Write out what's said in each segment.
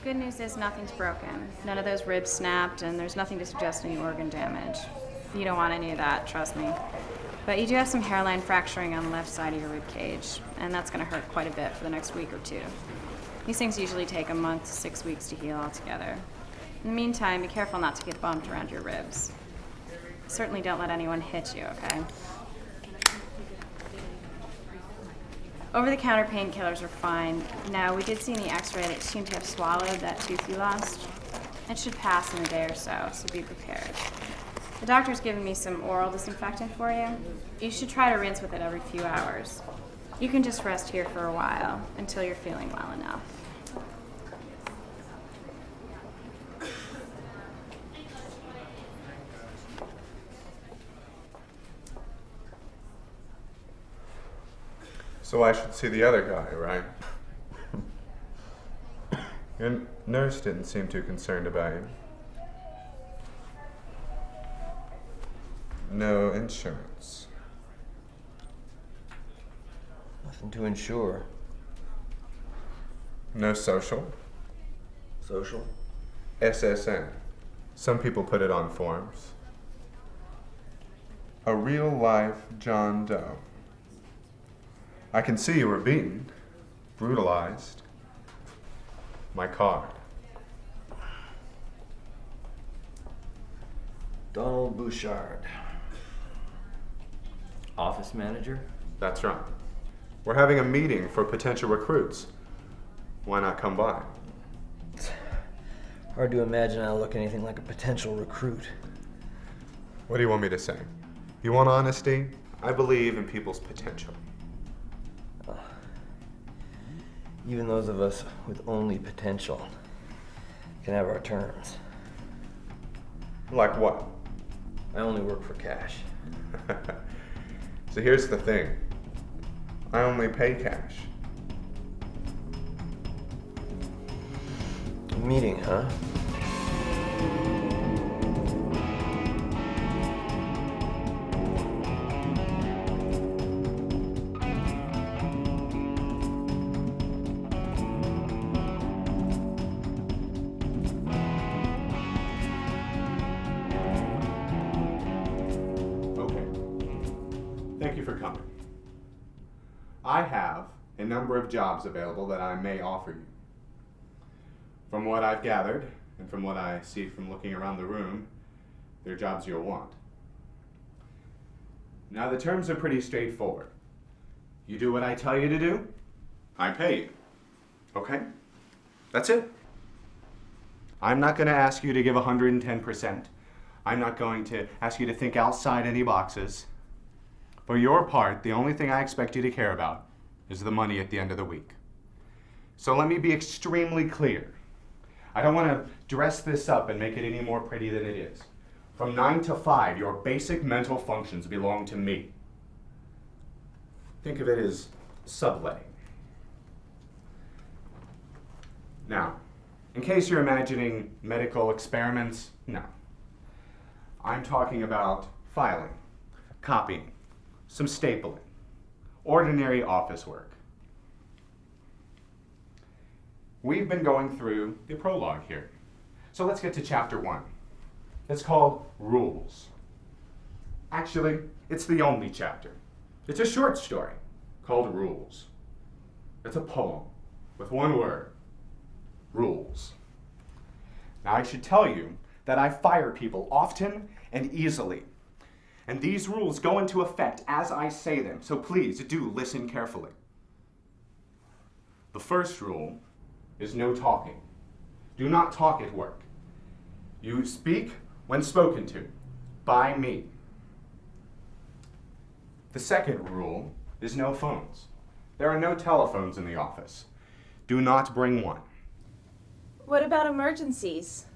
Good news is nothing's broken. None of those ribs snapped, and there's nothing to suggest any organ damage. You don't want any of that, trust me. But you do have some hairline fracturing on the left side of your rib cage, and that's going to hurt quite a bit for the next week or two. These things usually take a month to 6 weeks to heal altogether. In the meantime, be careful not to get bumped around your ribs. Certainly don't let anyone hit you, okay? Over-the-counter painkillers are fine. Now, we did see in the x-ray that you seem to have swallowed that tooth you lost. It should pass in a day or so be prepared. The doctor's given me some oral disinfectant for you. You should try to rinse with it every few hours. You can just rest here for a while until you're feeling well enough. So I should see the other guy, right? Your nurse didn't seem too concerned about you. No insurance. Nothing to insure. No social. Social? SSN. Some people put it on forms. A real-life John Doe. I can see you were beaten, brutalized. My card. Donald Bouchard. Office manager? That's right. We're having a meeting for potential recruits. Why not come by? Hard to imagine I look anything like a potential recruit. What do you want me to say? You want honesty? I believe in people's potential. Even those of us with only potential can have our terms. Like what? I only work for cash. So here's the thing. I only pay cash. A meeting, huh? Thank you for coming. I have a number of jobs available that I may offer you. From what I've gathered, and from what I see from looking around the room, they're jobs you'll want. Now, the terms are pretty straightforward. You do what I tell you to do, I pay you. Okay? That's it. I'm not going to ask you to give 110%. I'm not going to ask you to think outside any boxes. For your part, the only thing I expect you to care about is the money at the end of the week. So let me be extremely clear. I don't want to dress this up and make it any more pretty than it is. From 9 to 5, your basic mental functions belong to me. Think of it as subletting. Now, in case you're imagining medical experiments, no. I'm talking about filing, copying, some stapling, ordinary office work. We've been going through the prologue here. So let's get to chapter 1. It's called Rules. Actually, it's the only chapter. It's a short story called Rules. It's a poem with one word, rules. Now I should tell you that I fire people often and easily. And these rules go into effect as I say them, so please do listen carefully. The first rule is no talking. Do not talk at work. You speak when spoken to, by me. The second rule is no phones. There are no telephones in the office. Do not bring one. What about emergencies?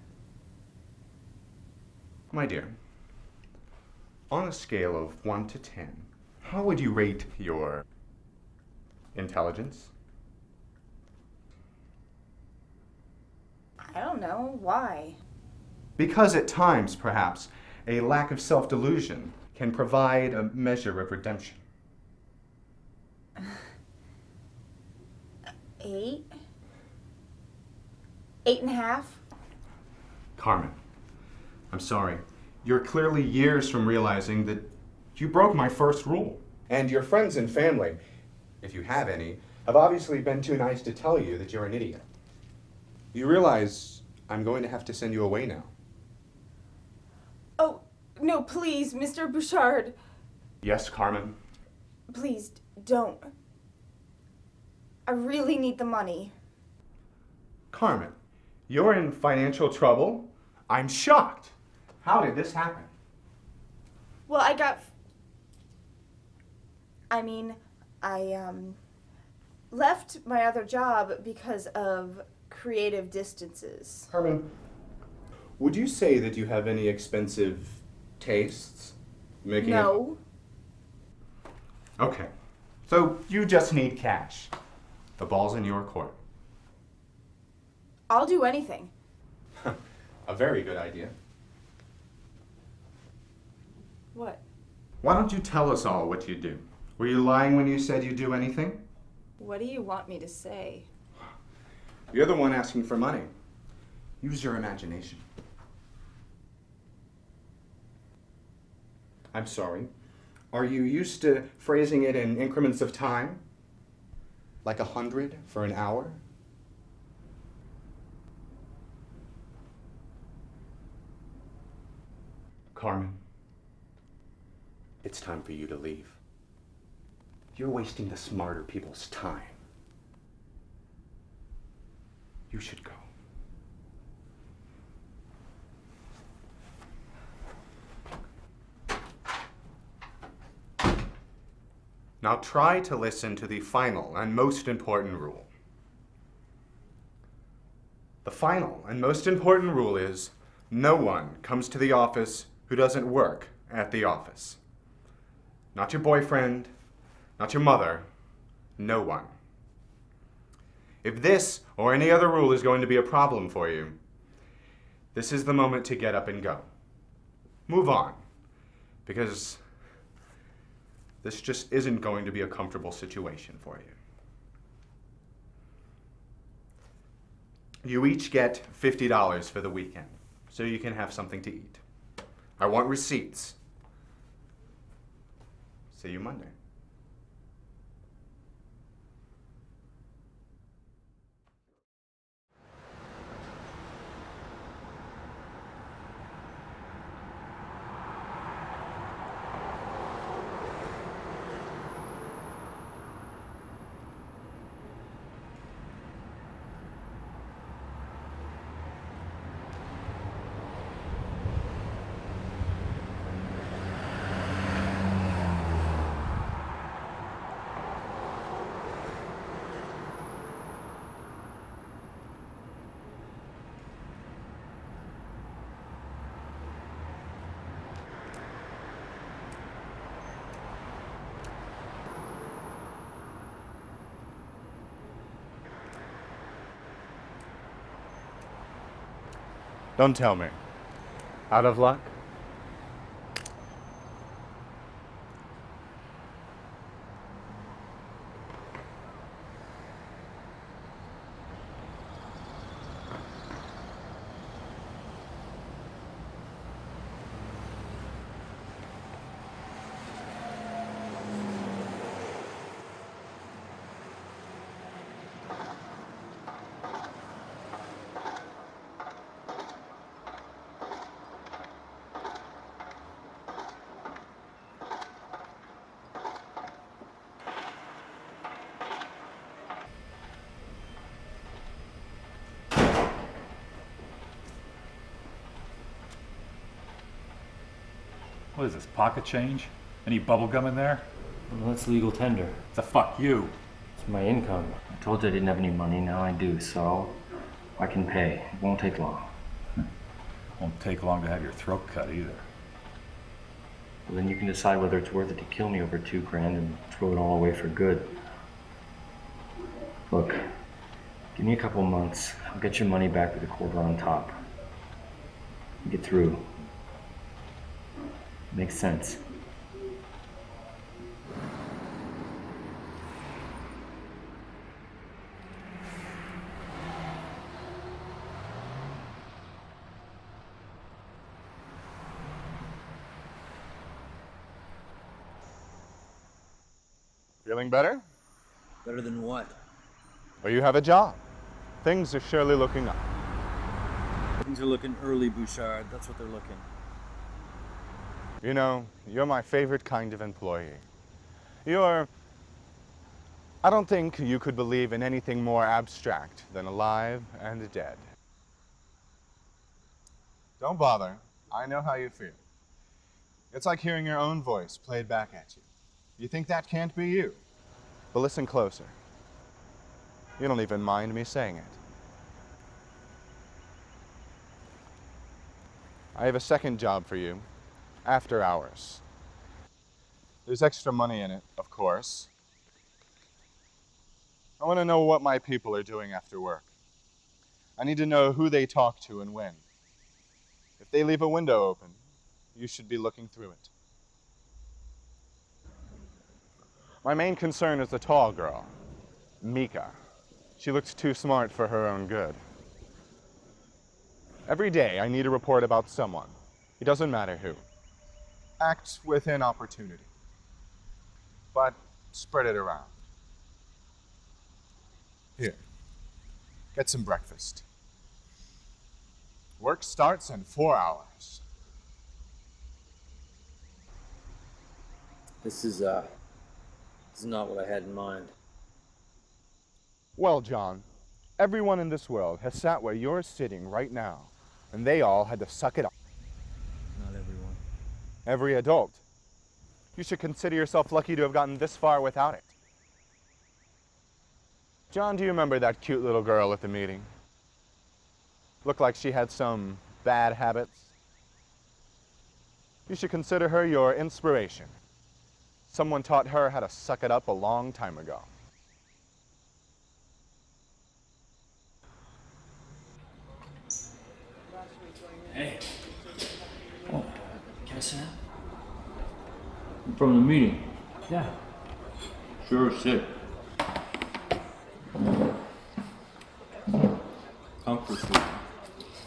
My dear, on a scale of 1 to 10, how would you rate your intelligence? I don't know. Why? Because at times, perhaps, a lack of self-delusion can provide a measure of redemption. 8? 8.5? Carmen, I'm sorry. You're clearly years from realizing that you broke my first rule. And your friends and family, if you have any, have obviously been too nice to tell you that you're an idiot. You realize I'm going to have to send you away now. Oh, no, please, Mr. Bouchard. Yes, Carmen? Please, don't. I really need the money. Carmen, you're in financial trouble? I'm shocked. How did this happen? Well, I left my other job because of creative distances. Carmen, would you say that you have any expensive tastes? No. Okay. So you just need cash. The ball's in your court. I'll do anything. A very good idea. What? Why don't you tell us all what you do? Were you lying when you said you'd do anything? What do you want me to say? You're the one asking for money. Use your imagination. I'm sorry. Are you used to phrasing it in increments of time? Like 100 for an hour? Carmen, it's time for you to leave. You're wasting the smarter people's time. You should go. Now try to listen to the final and most important rule. The final and most important rule is no one comes to the office who doesn't work at the office. Not your boyfriend, not your mother, no one. If this or any other rule is going to be a problem for you, this is the moment to get up and go. Move on, because this just isn't going to be a comfortable situation for you. You each get $50 for the weekend, so you can have something to eat. I want receipts. See you Monday. Don't tell me. Out of luck? What is this, pocket change? Any bubble gum in there? Well, that's legal tender. The fuck you. It's my income. I told you I didn't have any money, now I do, so I can pay. It won't take long. Won't take long to have your throat cut either. Well, then you can decide whether it's worth it to kill me over $2,000 and throw it all away for good. Look, give me a couple months. I'll get your money back with a quarter on top. Get through. Makes sense. Feeling better? Better than what? Well, you have a job. Things are surely looking up. Things are looking early, Bouchard. That's what they're looking. You know, you're my favorite kind of employee. I don't think you could believe in anything more abstract than alive and dead. Don't bother. I know how you feel. It's like hearing your own voice played back at you. You think that can't be you? But listen closer. You don't even mind me saying it. I have a second job for you, after hours. There's extra money in it, of course. I want to know what my people are doing after work. I need to know who they talk to and when. If they leave a window open, you should be looking through it. My main concern is the tall girl, Mika. She looks too smart for her own good. Every day I need a report about someone. It doesn't matter who. Act within opportunity. But spread it around. Here, get some breakfast. Work starts in 4 hours. This is not what I had in mind. Well, John, everyone in this world has sat where you're sitting right now, and they all had to suck it up. Not everyone. Every adult. You should consider yourself lucky to have gotten this far without it. John, do you remember that cute little girl at the meeting? Looked like she had some bad habits. You should consider her your inspiration. Someone taught her how to suck it up a long time ago. Hey. Oh, can I sit down? From the meeting? Yeah. Sure, sit. Comfort food.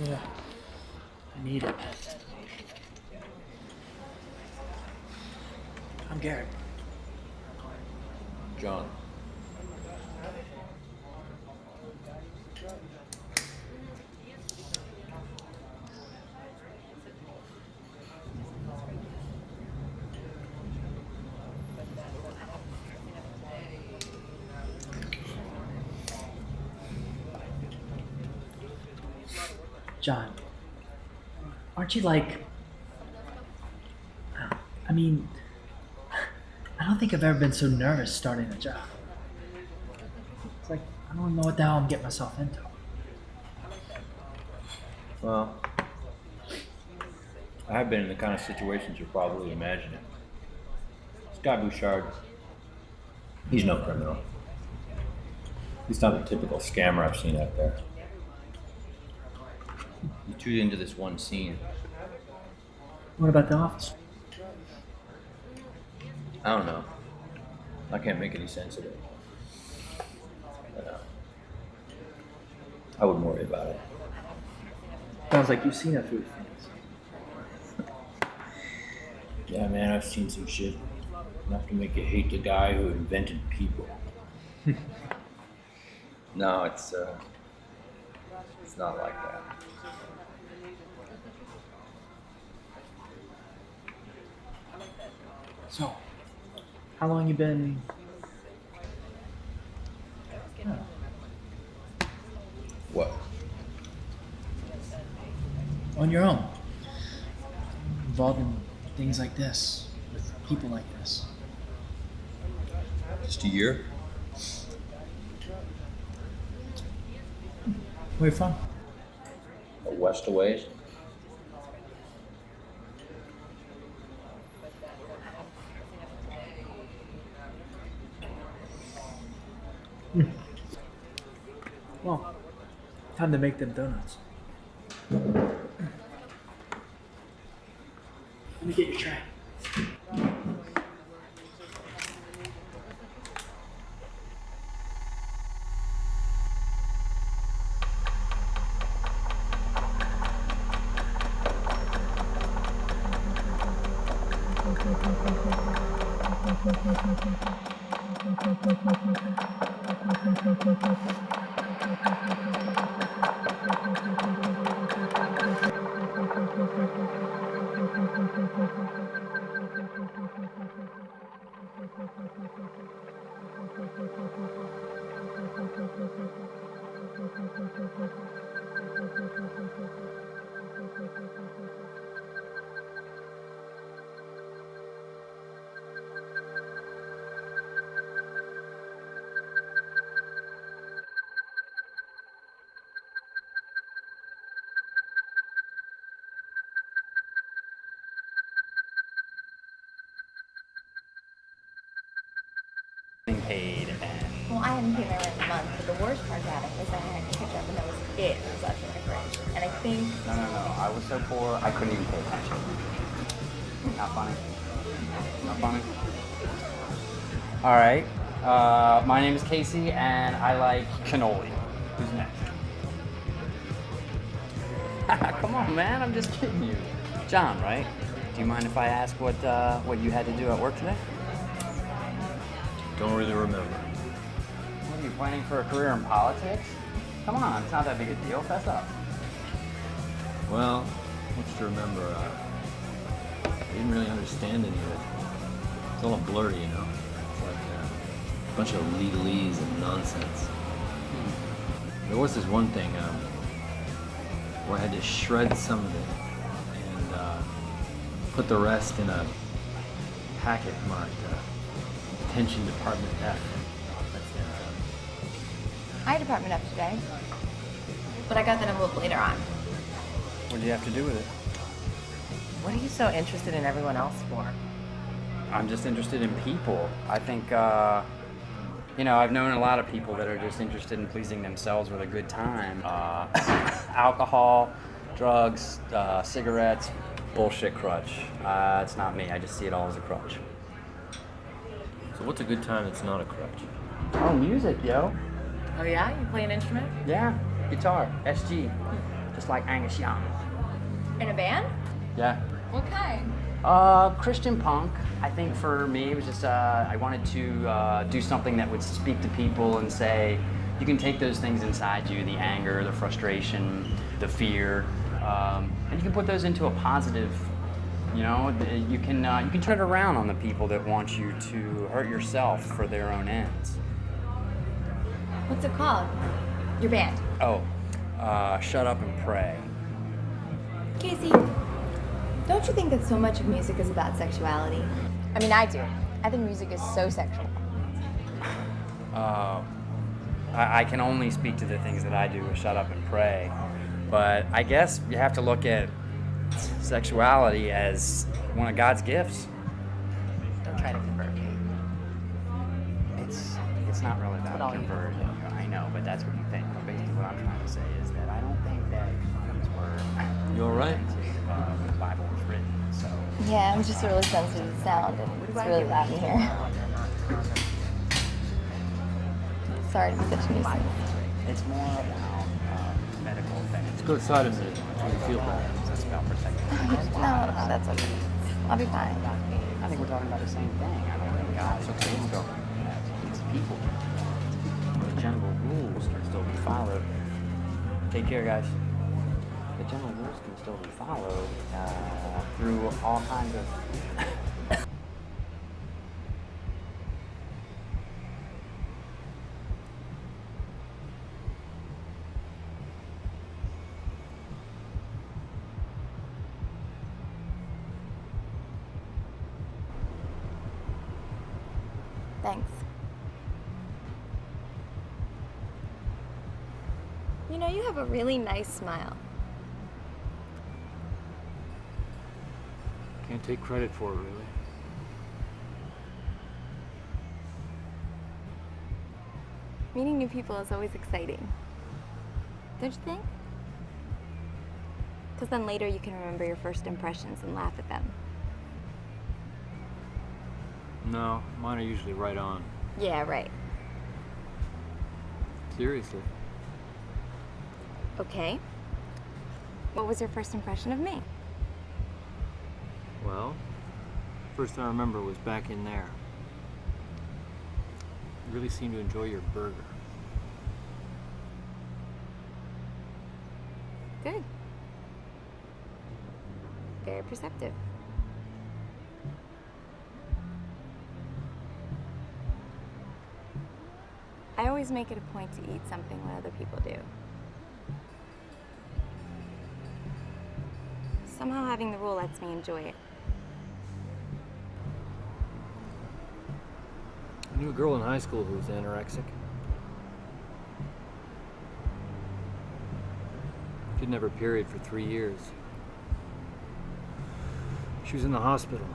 Yeah. I need it. I'm Garrett. John. John, aren't you like, I mean, I don't think I've ever been so nervous starting a job. It's like, I don't know what the hell I'm getting myself into. Well, I have been in the kind of situations you're probably imagining. This guy Bouchard, he's no criminal. He's not the typical scammer I've seen out there. He tuned into this one scene. What about the office? I don't know. I can't make any sense of it. But, I wouldn't worry about it. Sounds like you've seen a few things. Yeah, man, I've seen some shit. Enough to make you hate the guy who invented people. No, it's not like that. So, how long you been? What? On your own. Involved in things like this, with people like this. Just a year? Where you from? West a ways? Well, time to make them donuts. Let me get your tray. Being paid and Well, I hadn't been there in a month, but the worst part about it was that I had to catch up, and that was it. It was left in my fridge. And I think no. I was so poor I couldn't even pay attention. Not funny. Not funny. All right. My name is Casey, and I like cannoli. Who's next? Come on, man. I'm just kidding you. John, right? Do you mind if I ask what you had to do at work today? Don't really remember. What are you planning for a career in politics? Come on, it's not that big a deal. Fess up. Well, what's to remember? I didn't really understand any of it. It's all blurry, you know? It's like a bunch of legalese and nonsense. There was this one thing where I had to shred some of it and put the rest in a packet marked Attention Department F. That's the end of it. I had Department F today, but I got that envelope later on. What did you have to do with it? What are you so interested in everyone else for? I'm just interested in people. I think, I've known a lot of people that are just interested in pleasing themselves with a good time. Alcohol, drugs, cigarettes, bullshit crutch. It's not me. I just see it all as a crutch. So what's a good time that's not a crutch? Oh, music, yo. Oh yeah? You play an instrument? Yeah, guitar, SG, just like Angus Young. In a band? Yeah. What kind? Christian punk. I think for me it was just I wanted to do something that would speak to people and say you can take those things inside you, the anger, the frustration, the fear, and you can put those into a positive. You know, you can turn it around on the people that want you to hurt yourself for their own ends. What's it called? Your band? Oh, Shut Up and Pray. Casey, don't you think that so much of music is about sexuality? I mean, I do. I think music is so sexual. I can only speak to the things that I do with Shut Up and Pray, but I guess you have to look at sexuality as one of God's gifts. Don't try to convert me. It's not really about all you conversion. I know, but that's what you think. But basically, what I'm trying to say is that I don't think that things were. You all right? When the Bible was written. So. Yeah, I'm just really sensitive to sound, and it's really loud in here. Sorry to be such a nuisance. It's more about medical things. Let's go outside a minute. You feel better. It's about protecting. No, that's okay. I'll be fine. I think we're talking about the same thing. I don't think God is okay. It's people. The general rules can still be followed. Take care, guys. The general rules can still be followed through all kinds of. Thanks. You know, you have a really nice smile. Can't take credit for it, really. Meeting new people is always exciting. Don't you think? Because then later you can remember your first impressions and laugh at them. No, mine are usually right on. Yeah, right. Seriously. Okay. What was your first impression of me? Well, first I remember was back in there. You really seem to enjoy your burger. Good. Very perceptive. I always make it a point to eat something when other people do. Somehow having the rule lets me enjoy it. I knew a girl in high school who was anorexic. Didn't have her period for 3 years. She was in the hospital.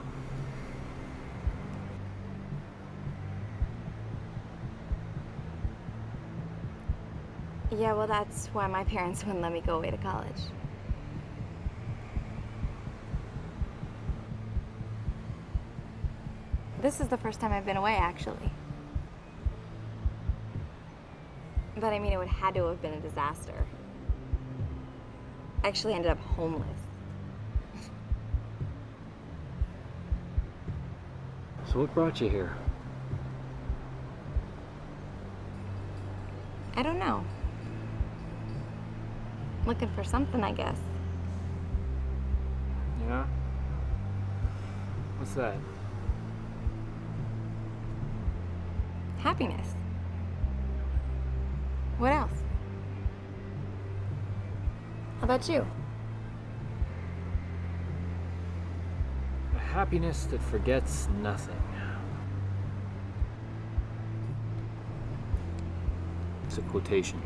Yeah, well, that's why my parents wouldn't let me go away to college. This is the first time I've been away, actually. But I mean, it would had to have been a disaster. I actually ended up homeless. So what brought you here? I don't know. Looking for something, I guess. Yeah? What's that? Happiness. What else? How about you? A happiness that forgets nothing. It's a quotation.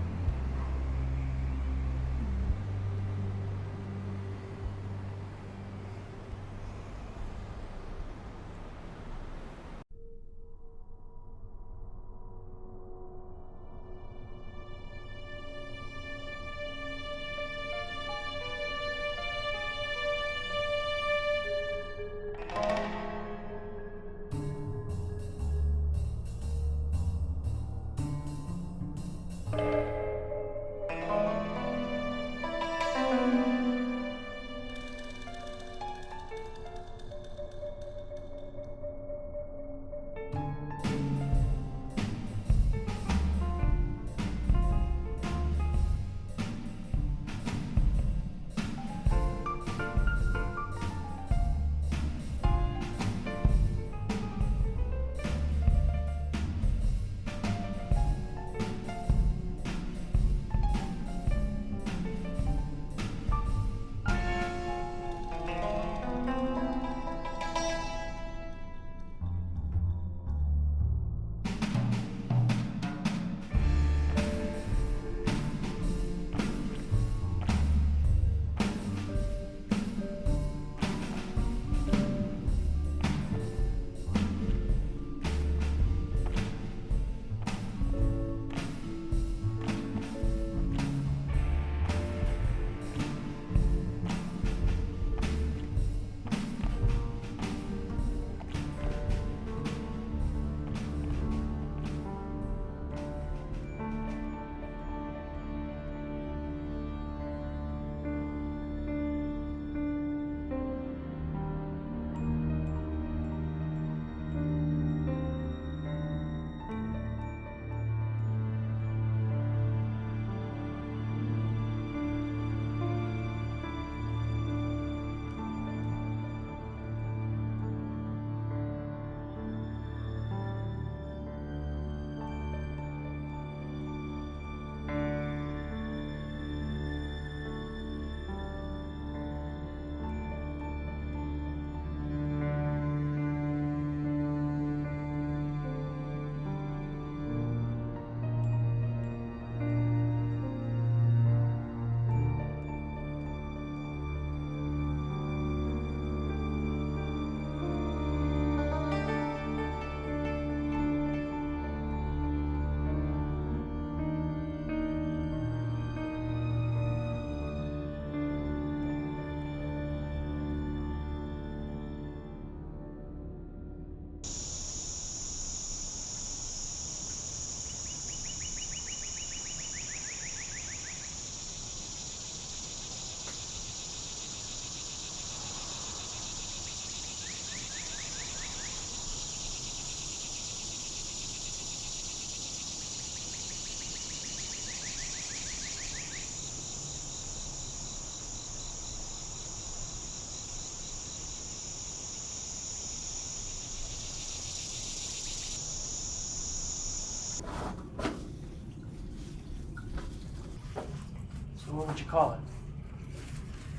So what would you call it?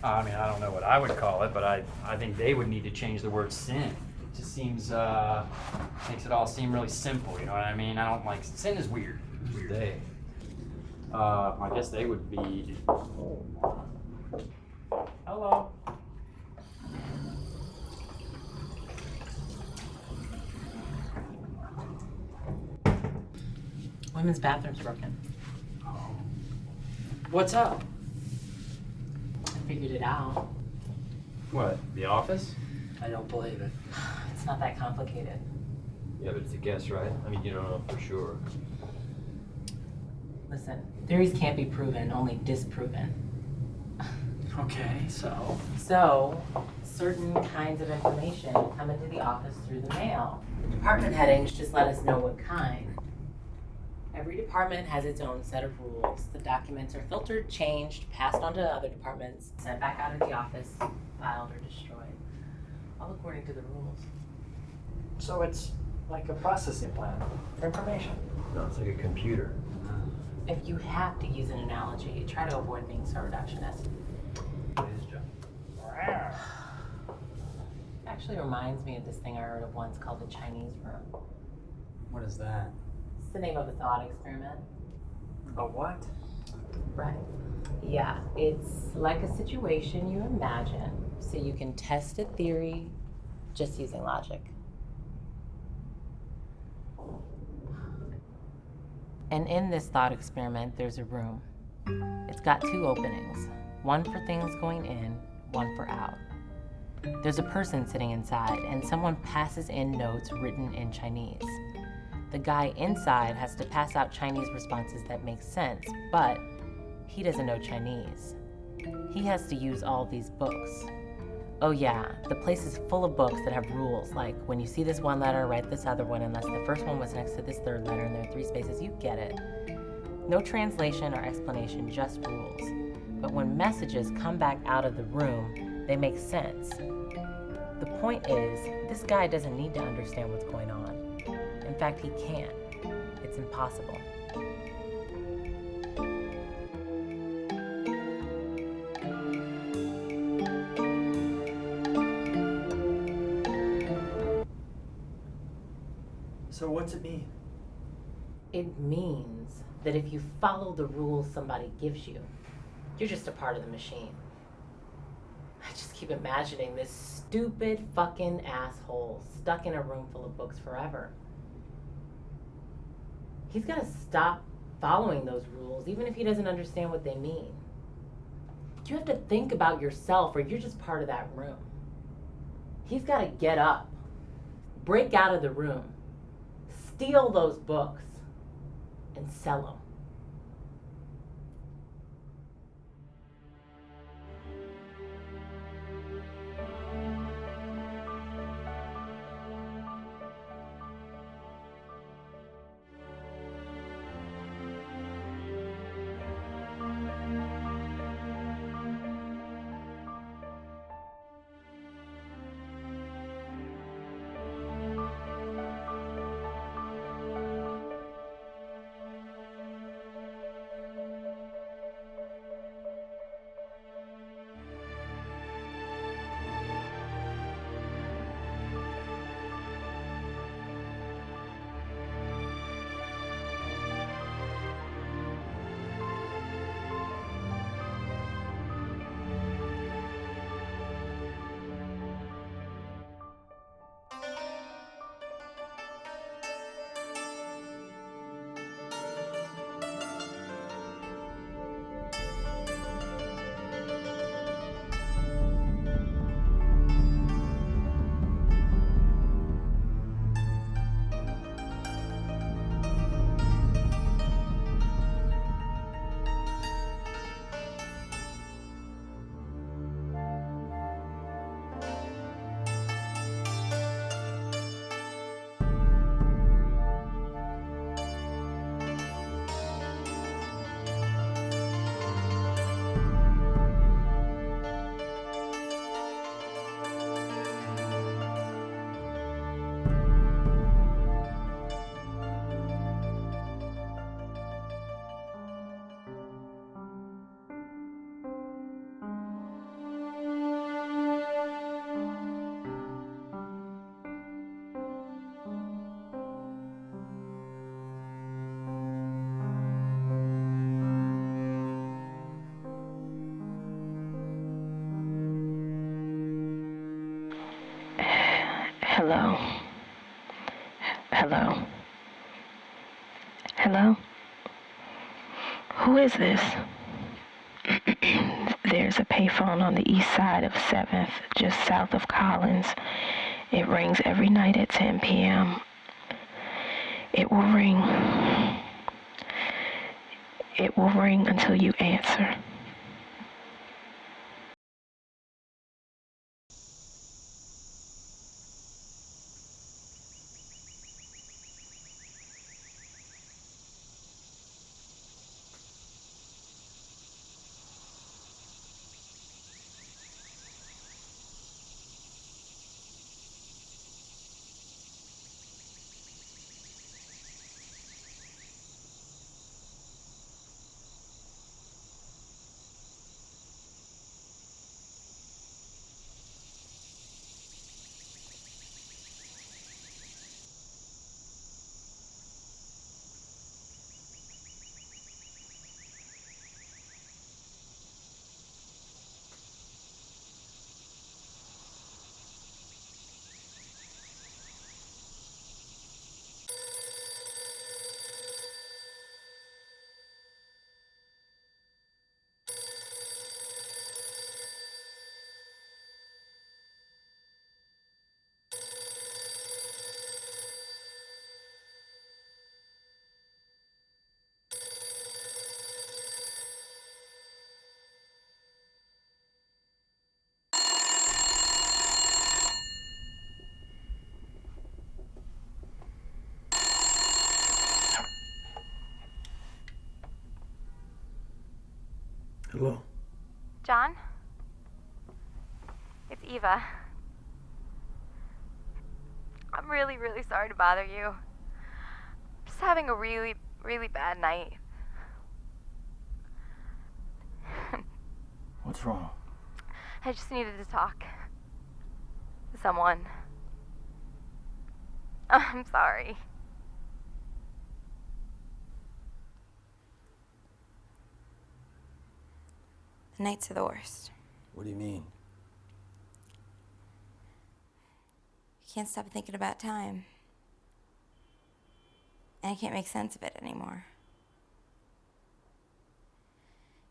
I mean, I don't know what I would call it, but I think they would need to change the word sin. It just seems, makes it all seem really simple, you know what I mean? I don't like, sin is weird. Who's they? I guess they would be. Hello. Women's bathroom's broken. What's up? I figured it out. What? The office? I don't believe it. It's not that complicated. Yeah, but it's a guess, right? I mean, you don't know for sure. Listen, theories can't be proven, only disproven. Okay, so? So, certain kinds of information come into the office through the mail. Department headings just let us know what kind. Every department has its own set of rules. The documents are filtered, changed, passed on to other departments, sent back out of the office, filed or destroyed. All according to the rules. So it's like a processing plant for information. No, it's like a computer. If you have to use an analogy, try to avoid being so reductionist. His job. Actually reminds me of this thing I heard of once called the Chinese room. What is that? It's the name of a thought experiment. A what? Right. Yeah, it's like a situation you imagine, so you can test a theory just using logic. And in this thought experiment, there's a room. It's got two openings, one for things going in, one for out. There's a person sitting inside, and someone passes in notes written in Chinese. The guy inside has to pass out Chinese responses that make sense, but he doesn't know Chinese. He has to use all these books. Oh yeah, the place is full of books that have rules, like when you see this one letter, write this other one unless the first one was next to this third letter and there are 3 spaces, you get it. No translation or explanation, just rules. But when messages come back out of the room, they make sense. The point is, this guy doesn't need to understand what's going on. In fact, he can't. It's impossible. So what's it mean? It means that if you follow the rules somebody gives you, you're just a part of the machine. I just keep imagining this stupid fucking asshole stuck in a room full of books forever. He's gotta stop following those rules, even if he doesn't understand what they mean. You have to think about yourself, or you're just part of that room. He's gotta get up, break out of the room, steal those books, and sell them. Hello? Hello? Hello? Who is this? There's a payphone on the east side of 7th, just south of Collins. It rings every night at 10 p.m. It will ring. It will ring until you answer. Hello? John? It's Eva. I'm really, really sorry to bother you. I'm just having a really, really bad night. What's wrong? I just needed to talk to someone. I'm sorry. The nights are the worst. What do you mean? I can't stop thinking about time. And I can't make sense of it anymore.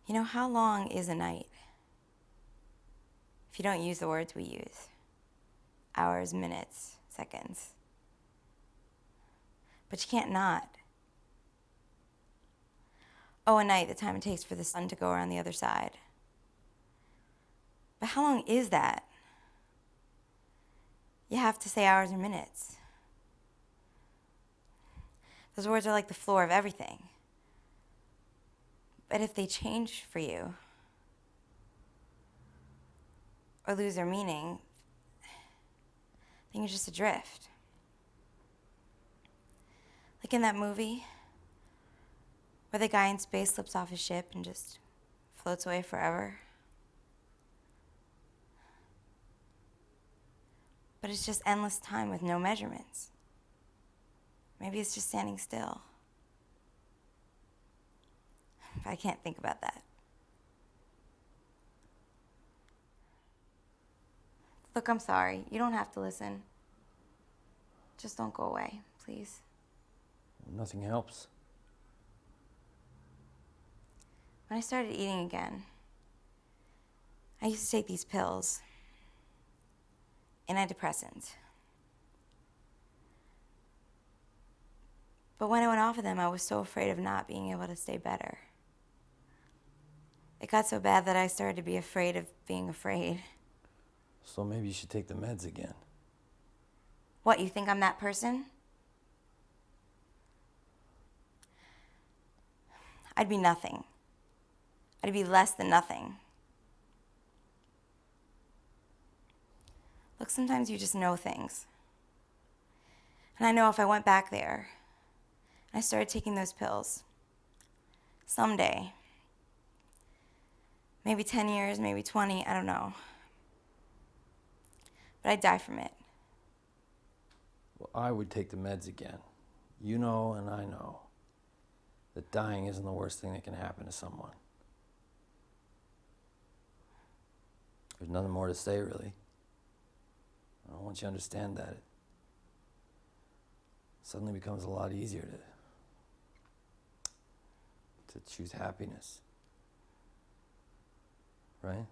You know, how long is a night? If you don't use the words we use. Hours, minutes, seconds. But you can't not. Oh, a night, the time it takes for the sun to go around the other side. But how long is that? You have to say hours or minutes. Those words are like the floor of everything. But if they change for you, or lose their meaning, then you're just adrift. Like in that movie, where the guy in space slips off his ship and just floats away forever. But it's just endless time with no measurements. Maybe it's just standing still. But I can't think about that. Look, I'm sorry. You don't have to listen. Just don't go away, please. Nothing helps. When I started eating again, I used to take these pills, antidepressants. But when I went off of them, I was so afraid of not being able to stay better. It got so bad that I started to be afraid of being afraid. So maybe you should take the meds again. What, you think I'm that person? I'd be nothing. I'd be less than nothing. Look, sometimes you just know things. And I know if I went back there, and I started taking those pills, someday, maybe 10 years, maybe 20, I don't know. But I'd die from it. Well, I would take the meds again. You know and I know that dying isn't the worst thing that can happen to someone. There's nothing more to say, really. I don't want you to understand that. suddenly becomes a lot easier to choose happiness. Right?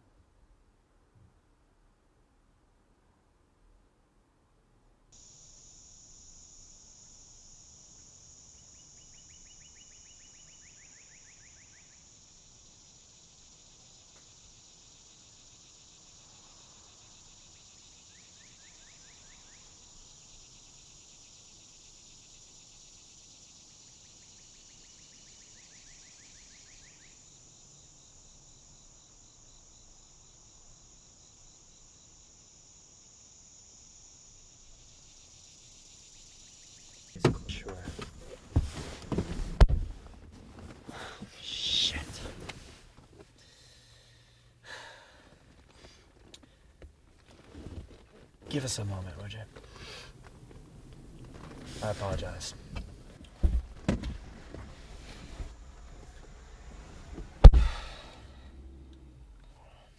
Sure. Shit. Give us a moment, would you? I apologize.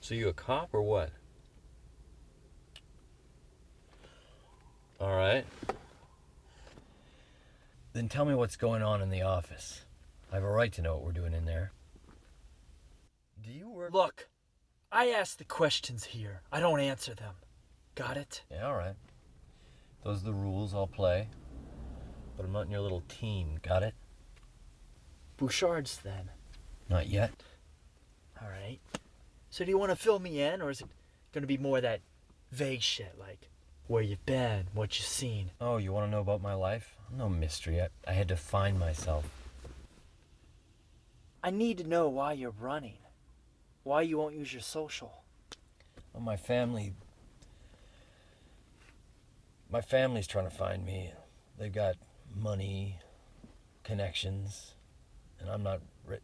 So you a cop or what? All right. Then tell me what's going on in the office. I have a right to know what we're doing in there. Do you work? Look, I ask the questions here. I don't answer them. Got it? Yeah, all right. Those are the rules. I'll play. But I'm not in your little team. Got it? Bouchard's then. Not yet. All right. So do you want to fill me in, or is it going to be more that vague shit, like where you've been, what you've seen? Oh, you want to know about my life? No mystery. I had to find myself. I need to know why you're running. Why you won't use your social. Well, my family's trying to find me. They've got money, connections, and I'm not rich.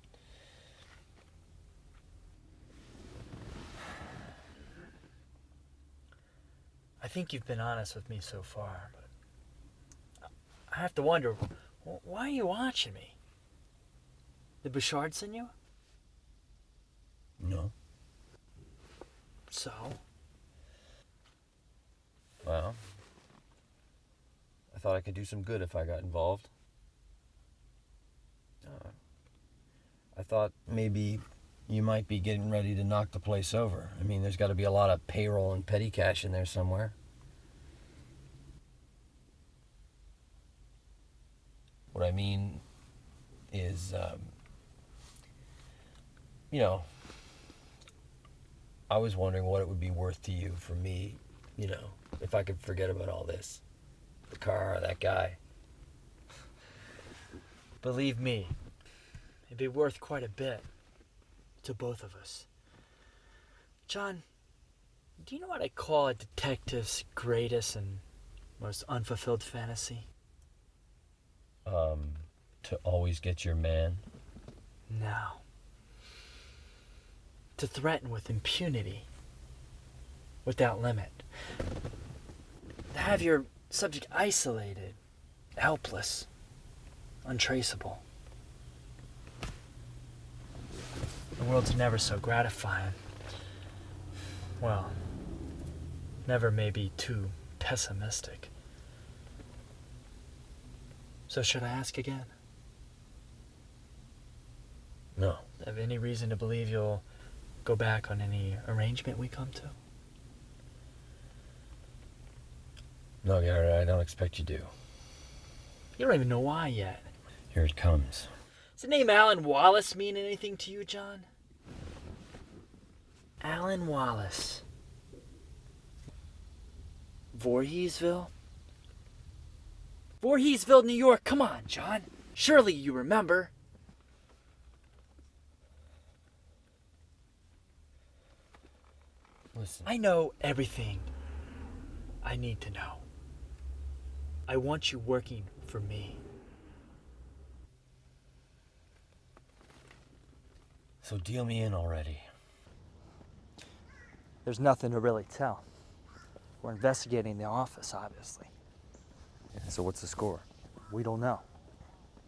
I think you've been honest with me so far, but I have to wonder, why are you watching me? Did Bouchard send you? No. So? Well, I thought I could do some good if I got involved. I thought maybe you might be getting ready to knock the place over. I mean, there's got to be a lot of payroll and petty cash in there somewhere. What I mean is, you know, I was wondering what it would be worth to you for me, you know, if I could forget about all this. The car, that guy. Believe me, it'd be worth quite a bit to both of us. John, do you know what I call a detective's greatest and most unfulfilled fantasy? To always get your man. No. To threaten with impunity, without limit. To have your subject isolated, helpless, untraceable. The world's never so gratifying. Well, never may be too pessimistic. So should I ask again? No. Have any reason to believe you'll go back on any arrangement we come to? No, Garrett, I don't expect you to. You don't even know why yet. Here it comes. Does the name Alan Wallace mean anything to you, John? Alan Wallace. Voorheesville? Voorheesville, New York. Come on, John. Surely you remember. Listen. I know everything I need to know. I want you working for me. So deal me in already. There's nothing to really tell. We're investigating the office, obviously. Yeah, so what's the score? We don't know.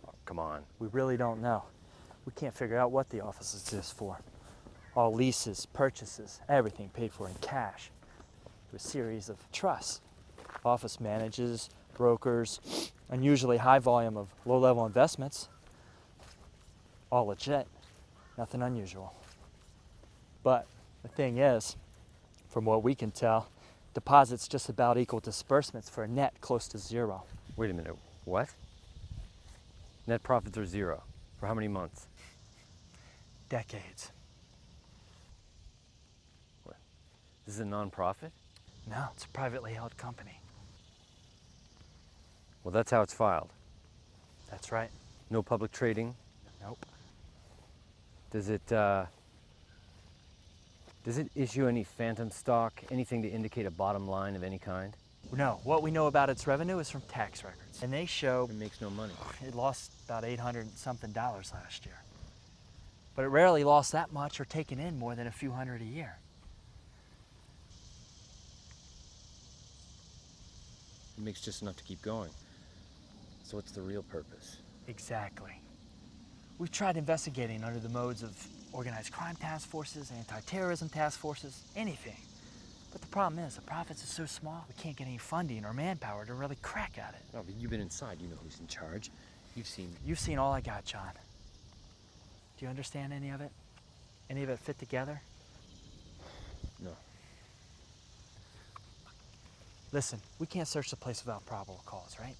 Oh, come on. We really don't know. We can't figure out what the office exists for. All leases, purchases, everything paid for in cash. Through a series of trusts. Office manages brokers, unusually high volume of low-level investments. All legit, nothing unusual. But the thing is, from what we can tell, deposits just about equal disbursements for a net close to zero. Wait a minute, what? Net profits are zero. For how many months? Decades. What? This is a non-profit? No, it's a privately held company. Well, that's how it's filed. That's right. No public trading? Nope. Does it issue any phantom stock, anything to indicate a bottom line of any kind? No, what we know about its revenue is from tax records. And they show It makes no money. it lost about $800 and something last year. But it rarely lost that much or taken in more than a few hundred a year. It makes just enough to keep going. So what's the real purpose? Exactly. We've tried investigating under the modes of organized crime task forces, anti-terrorism task forces, anything. But the problem is, the profits are so small, we can't get any funding or manpower to really crack at it. No, but you've been inside. You know who's in charge. You've seen all I got, John. Do you understand any of it? Any of it fit together? No. Listen, we can't search the place without probable cause, right?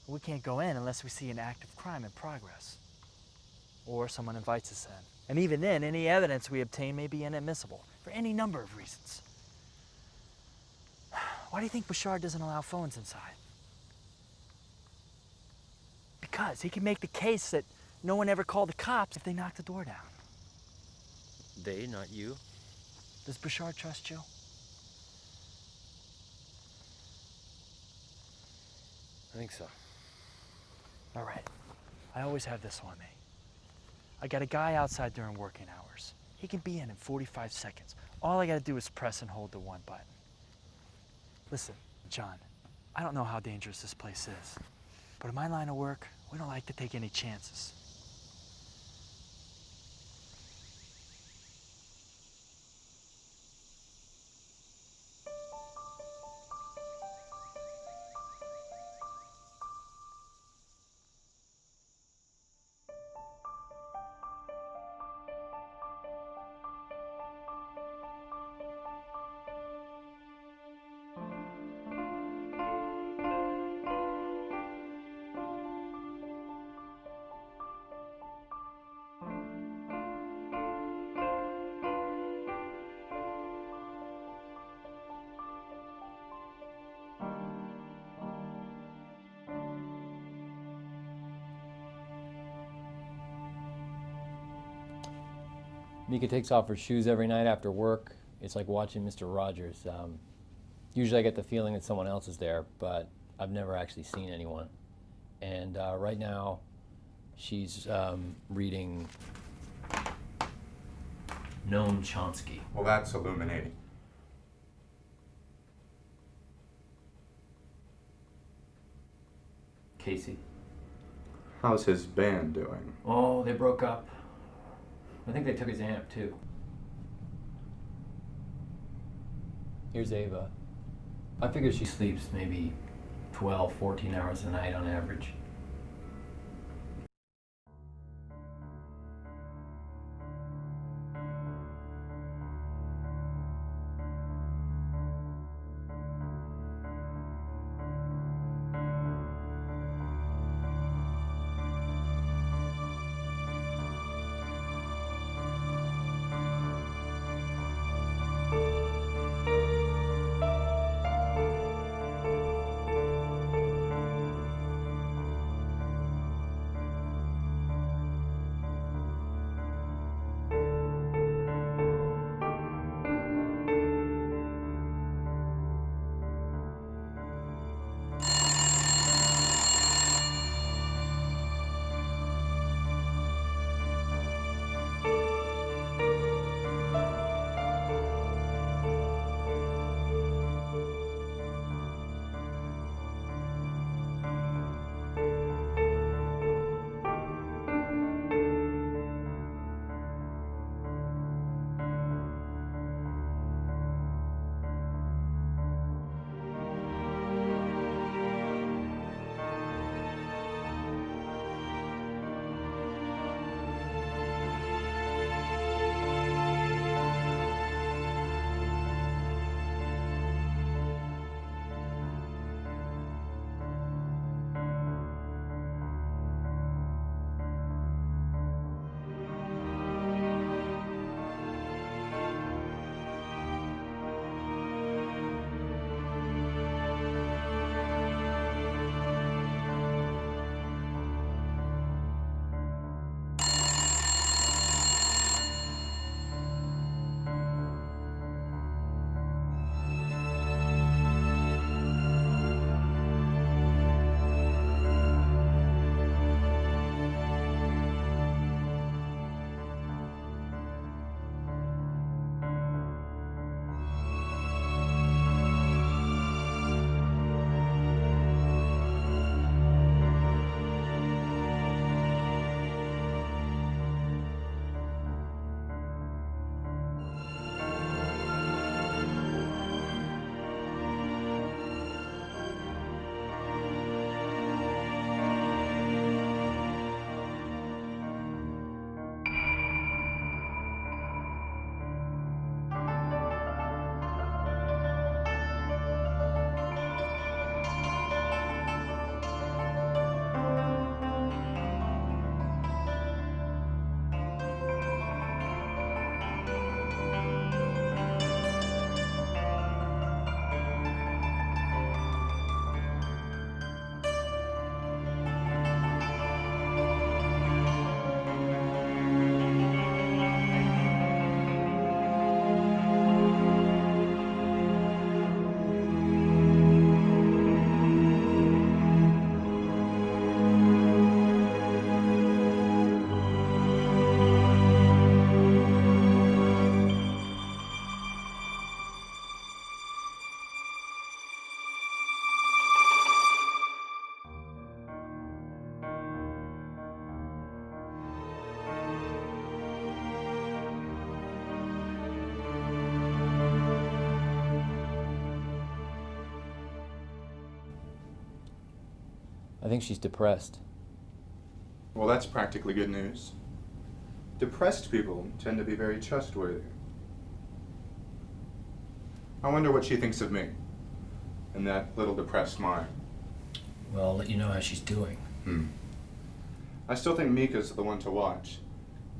We can't go in unless we see an act of crime in progress. Or someone invites us in. And even then, any evidence we obtain may be inadmissible for any number of reasons. Why do you think Bashar doesn't allow phones inside? Because he can make the case that no one ever called the cops if they knocked the door down. They, not you? Does Bashar trust you? I think so. All right. I always have this on me. I got a guy outside during working hours. He can be in 45 seconds. All I gotta do is press and hold the one button. Listen, John, I don't know how dangerous this place is, but in my line of work, we don't like to take any chances. Mika takes off her shoes every night after work. It's like watching Mr. Rogers. Usually I get the feeling that someone else is there, but I've never actually seen anyone. And right now, she's reading Noam Chomsky. Well, that's illuminating. Casey. How's his band doing? Oh, they broke up. I think they took his amp, too. Here's Ava. I figure she sleeps maybe 12, 14 hours a night on average. I think she's depressed. Well, that's practically good news. Depressed people tend to be very trustworthy. I wonder what she thinks of me and that little depressed mind. Well, I'll let you know how she's doing. I still think Mika's the one to watch.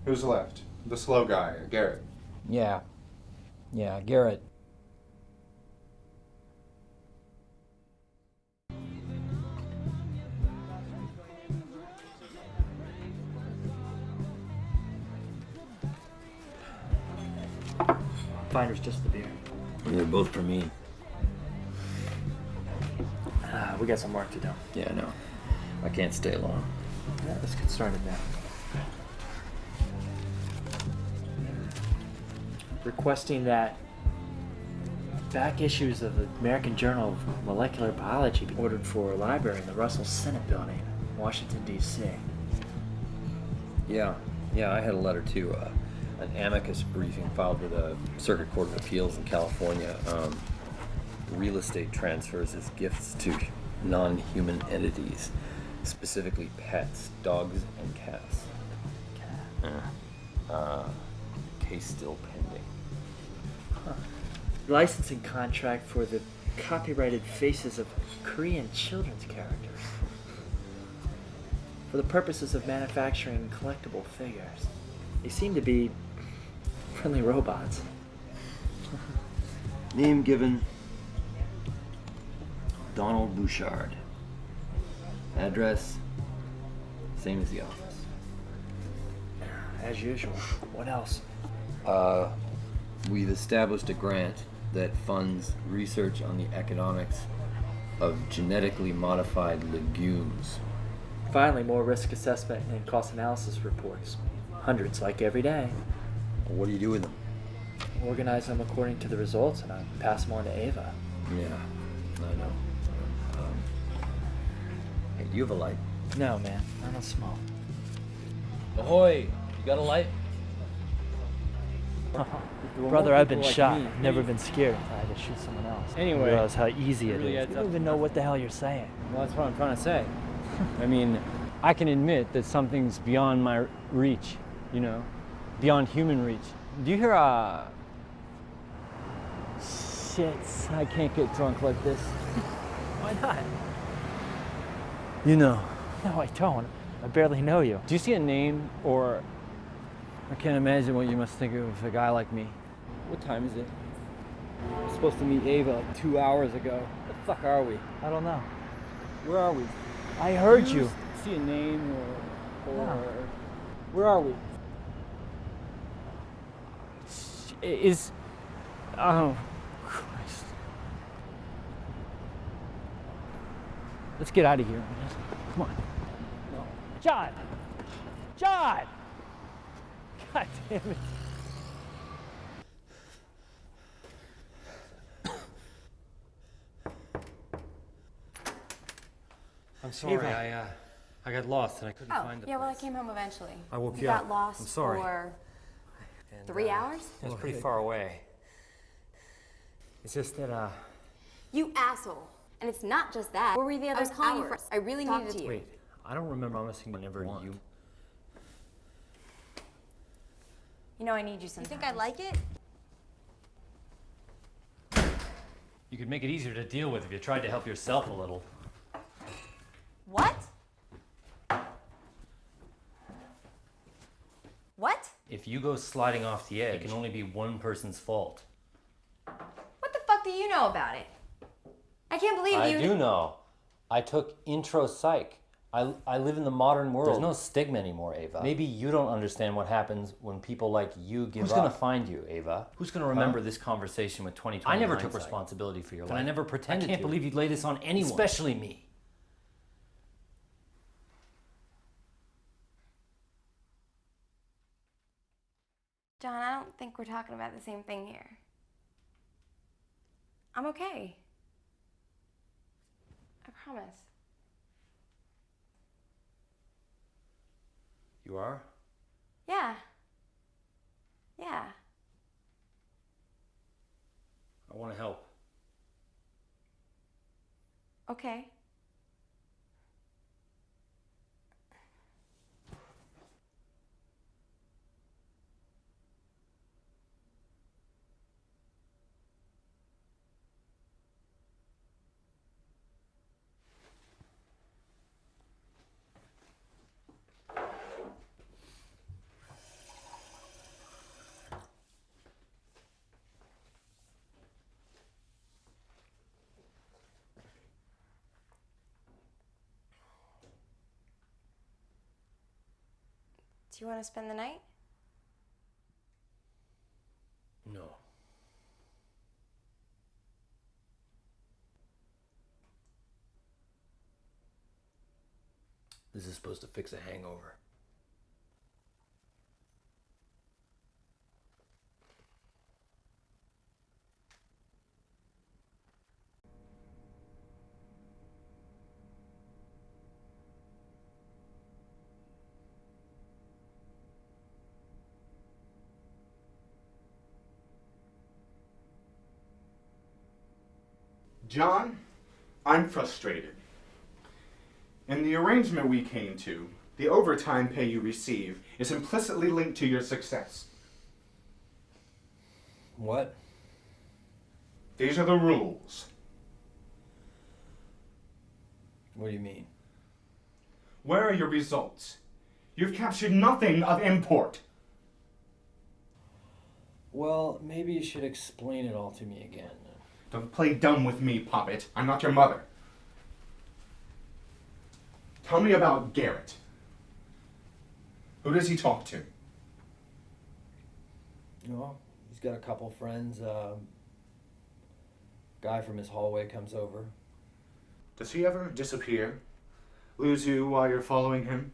Who's left? The slow guy, Garrett. Yeah, Garrett. Finder's just the beer. They're both for me. We got some work to do. Yeah, I know. I can't stay long. Yeah, let's get started now. Requesting that back issues of the American Journal of Molecular Biology be ordered for a library in the Russell Senate Building, Washington, D.C. Yeah, I had a letter too. An amicus briefing filed with the Circuit Court of Appeals in California. Real estate transfers as gifts to non-human entities, specifically pets, dogs, and cats. Case still pending. Licensing contract for the copyrighted faces of Korean children's characters for the purposes of manufacturing collectible figures. They seem to be friendly robots. Name given, Donald Bouchard. Address, same as the office. As usual. What else? We've established a grant that funds research on the economics of genetically modified legumes. Finally, more risk assessment and cost analysis reports. Hundreds, like every day. What do you do with them? Organize them according to the results and I pass them on to Ava. Yeah, I know. Hey, do you have a light? No, man. I don't smoke. Ahoy! You got a light? Brother, I've been shot. Never been scared if I had to shoot someone else. Anyway, I realize how easy it really is. adds You up don't even to know what the hell you're saying. Well, that's what I'm trying to say. I mean, I can admit that something's beyond my reach, you know? Beyond human reach. Do you hear shit, I can't get drunk like this. Why not? You know. No, I don't. I barely know you. Do you see a name or... I can't imagine what you must think of a guy like me. What time is it? I was supposed to meet Ava like 2 hours ago. Where the fuck are we? I don't know. Where are we? I heard Do you. See a name or No. Where are we? Is... Oh, Christ. Let's get out of here. Come on. No. John! John! God damn it. I'm sorry, Ava. I got lost and I couldn't Oh, find the yeah, well, I place. came home eventually. I woke You you got up. lost I'm sorry. for And, 3 hours? It was pretty far away. It's just that, You asshole. And it's not just that. Where were the other hours? I was calling you for... I really needed to... wait, I don't remember missing whenever you... You know I need you sometimes. You think I like it? You could make it easier to deal with if you tried to help yourself a little. What? What? If you go sliding off the edge, it can only be one person's fault. What the fuck do you know about it? I can't believe I you... do know. I took intro psych. I live in the modern world. There's no stigma anymore, Ava. Maybe you don't understand what happens when people like you give up. Who's gonna find you, Ava? Who's gonna remember this conversation with 2020 I never took responsibility for your life. And I never pretended to. I can't believe you'd lay this on anyone. Especially me. John, I don't think we're talking about the same thing here. I'm okay. I promise. You are? Yeah. Yeah. I want to help. Okay. you want to spend the night? No. This is supposed to fix a hangover. John, I'm frustrated. In the arrangement we came to, the overtime pay you receive is implicitly linked to your success. What? These are the rules. What do you mean? Where are your results? You've captured nothing of import. Well, maybe you should explain it all to me again. Don't play dumb with me, Poppet. I'm not your mother. Tell me about Garrett. Who does he talk to? Well, he's got a couple friends. Guy from his hallway comes over. Does he ever disappear? Lose you while you're following him?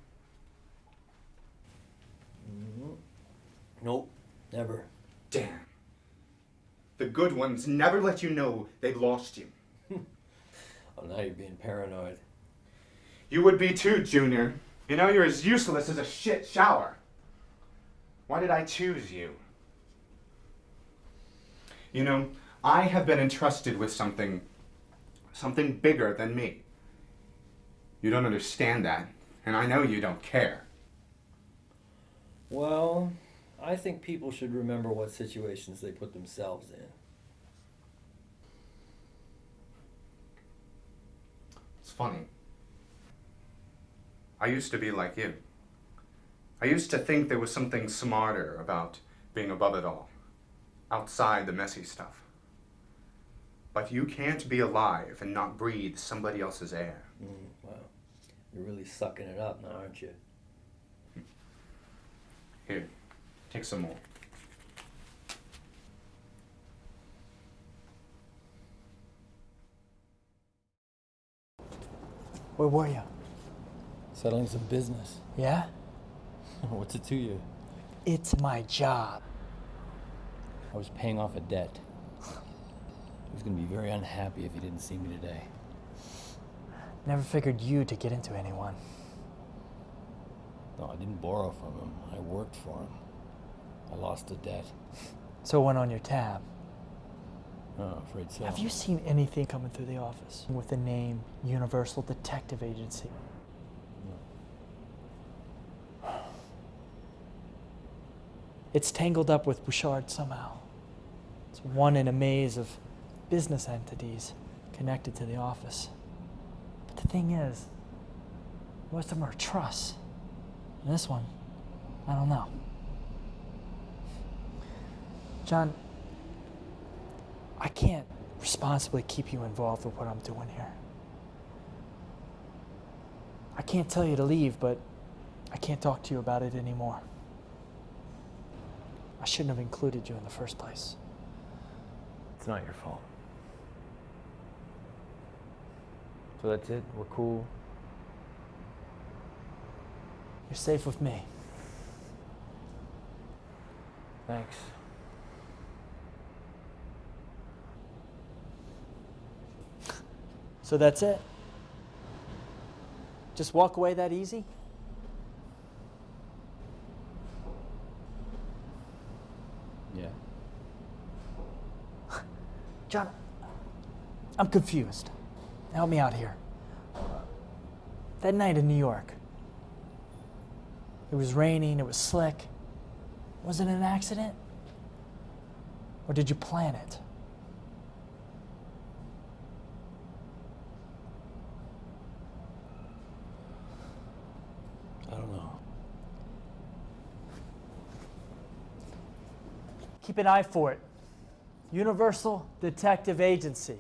Nope, never. Damn. The good ones never let you know they've lost you. Oh, now you're being paranoid. You would be too, Junior. You know you're as useless as a shit shower. Why did I choose you? You know, I have been entrusted with something bigger than me. You don't understand that, and I know you don't care. Well, I think people should remember what situations they put themselves in. It's funny. I used to be like you. I used to think there was something smarter about being above it all, outside the messy stuff. But you can't be alive and not breathe somebody else's air. Wow. You're really sucking it up now, aren't you? Here, take some more. Where were you? Settling some business. Yeah? What's it to you? It's my job. I was paying off a debt. He was going to be very unhappy if he didn't see me today. Never figured you to get into anyone. No, I didn't borrow from him. I worked for him. I lost a debt. So it went on your tab. Oh, I'm afraid so. Have you seen anything coming through the office with the name Universal Detective Agency? No. It's tangled up with Bouchard somehow. It's one in a maze of business entities connected to the office. But the thing is, most of them are trusts. And this one, I don't know. John, I can't responsibly keep you involved with what I'm doing here. I can't tell you to leave, but I can't talk to you about it anymore. I shouldn't have included you in the first place. It's not your fault. So that's it? We're cool? You're safe with me. Thanks. So that's it? Just walk away that easy? Yeah. John, I'm confused. Help me out here. That night in New York, it was raining, it was slick. Was it an accident? Or did you plan it? I don't know. Keep an eye for it. Universal Detective Agency.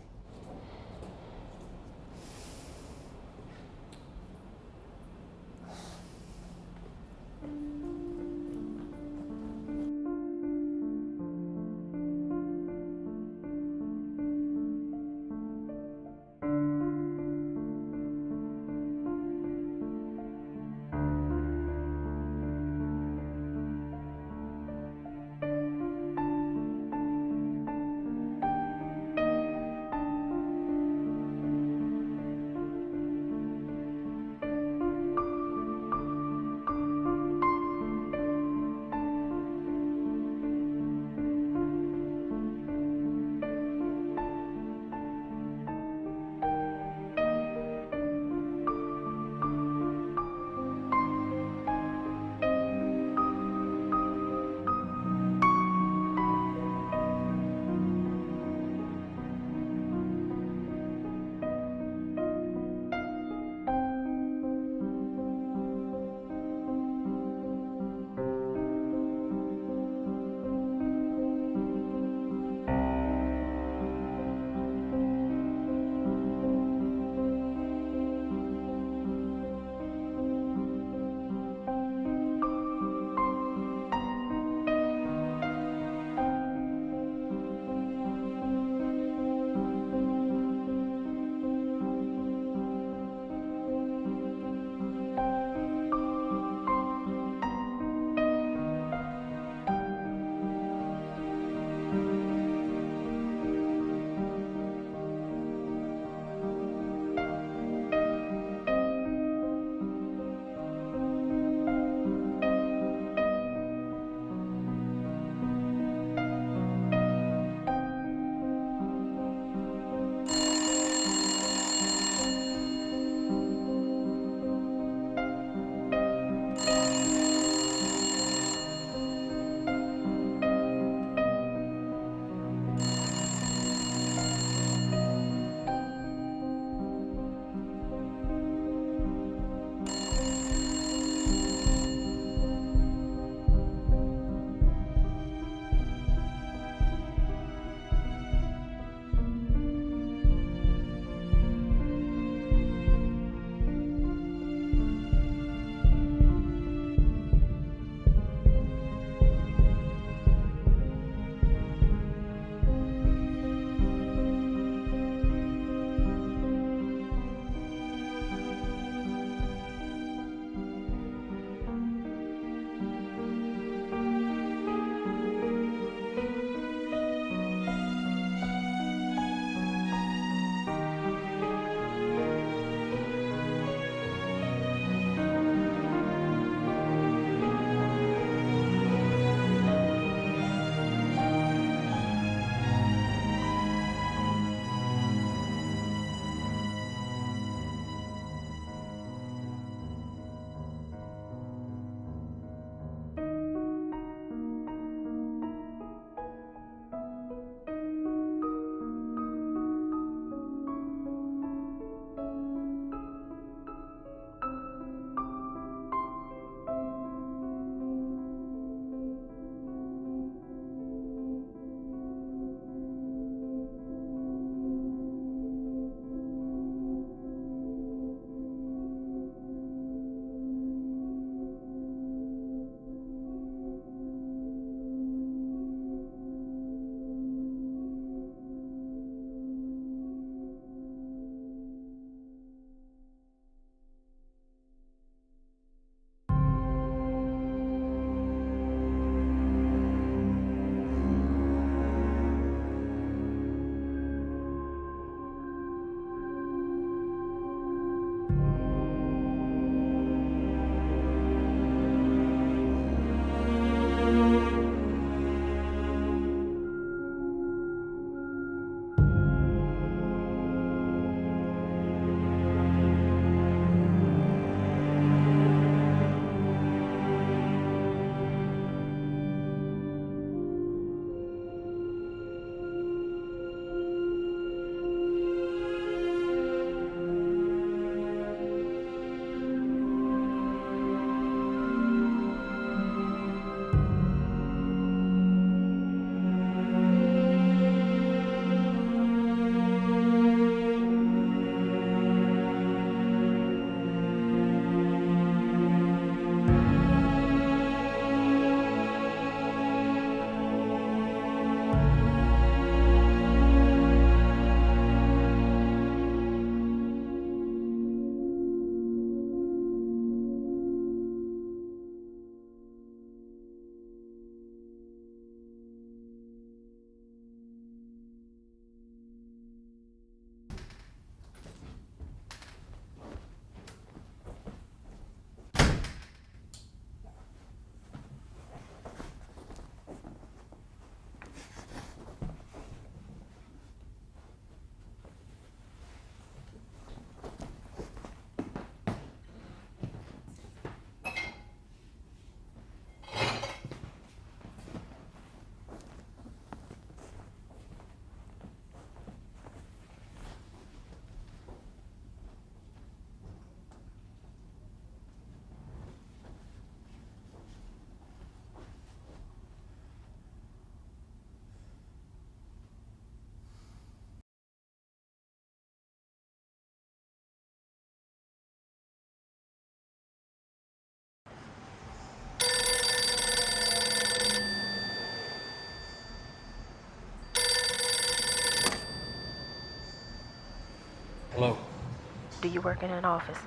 Do you work in an office?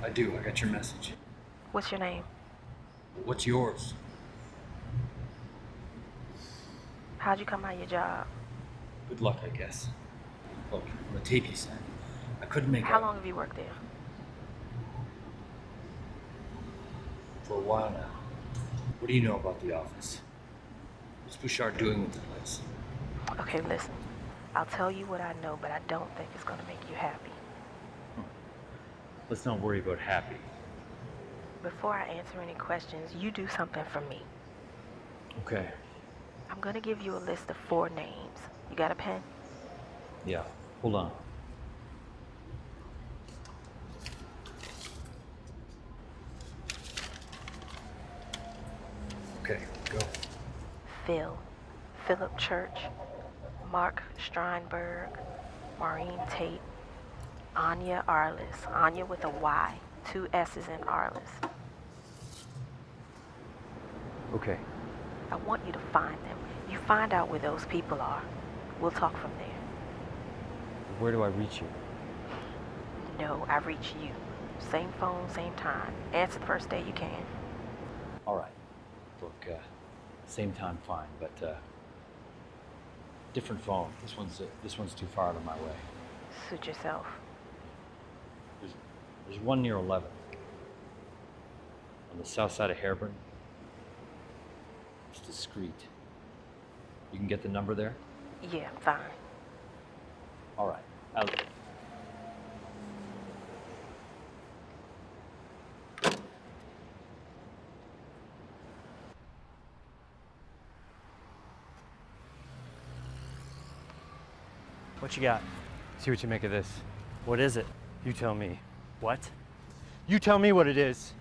I do. I got your message. What's your name? What's yours? How'd you come by your job? Good luck, I guess. Look, on the tape you sent, I couldn't make How out long have you worked there? for a while now. What do you know about the office? What's Bouchard doing with the place? Okay, listen. I'll tell you what I know, but I don't think it's gonna make you happy. Let's not worry about happy. Before I answer any questions, you do something for me. Okay. I'm gonna give you a list of 4 names. You got a pen? Yeah. Hold on. Okay, go. Philip Church, Mark Steinberg, Maureen Tate, Anya Arliss. Anya with a Y, 2 S's in Arliss. Okay. I want you to find them. You find out where those people are. We'll talk from there. Where do I reach you? No, I reach you. Same phone, same time. Answer the first day you can. All right. Look, same time, fine, but different phone. This one's too far out of my way. Suit yourself. There's one near 11th on the south side of Hareburn. It's discreet. You can get the number there? Yeah, fine. All right. Out. What you got? See what you make of this. What is it? You tell me. What? You tell me what it is.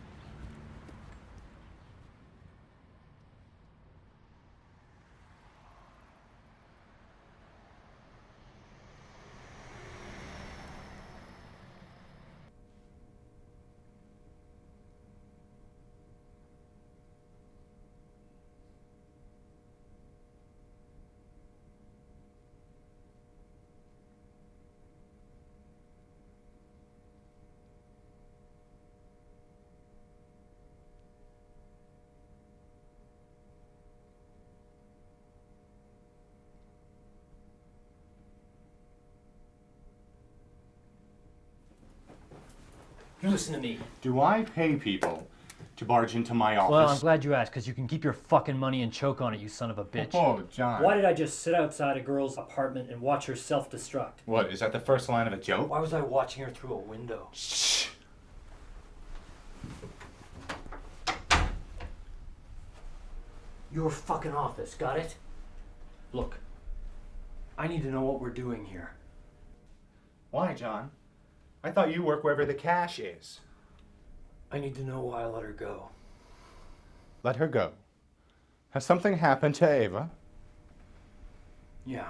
You listen to me. Do I pay people to barge into my office? Well, I'm glad you asked, because you can keep your fucking money and choke on it, you son of a bitch. Oh, John. Why did I just sit outside a girl's apartment and watch her self-destruct? What, is that the first line of a joke? Why was I watching her through a window? Shh. Your fucking office, got it? Look, I need to know what we're doing here. Why, John? I thought you work wherever the cash is. I need to know why I let her go. Let her go. Has something happened to Ava? Yeah.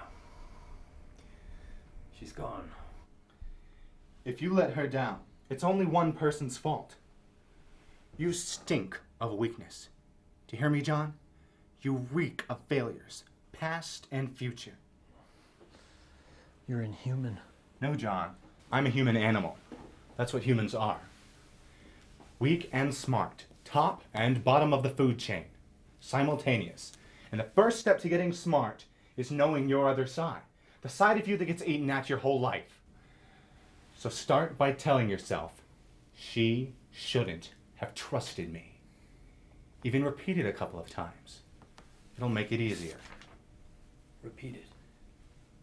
She's gone. If you let her down, it's only one person's fault. You stink of weakness. Do you hear me, John? You reek of failures, past and future. You're inhuman. No, John. I'm a human animal. That's what humans are. Weak and smart. Top and bottom of the food chain. Simultaneous. And the first step to getting smart is knowing your other side. The side of you that gets eaten at your whole life. So start by telling yourself, she shouldn't have trusted me. Even repeat it a couple of times. It'll make it easier. Repeat it.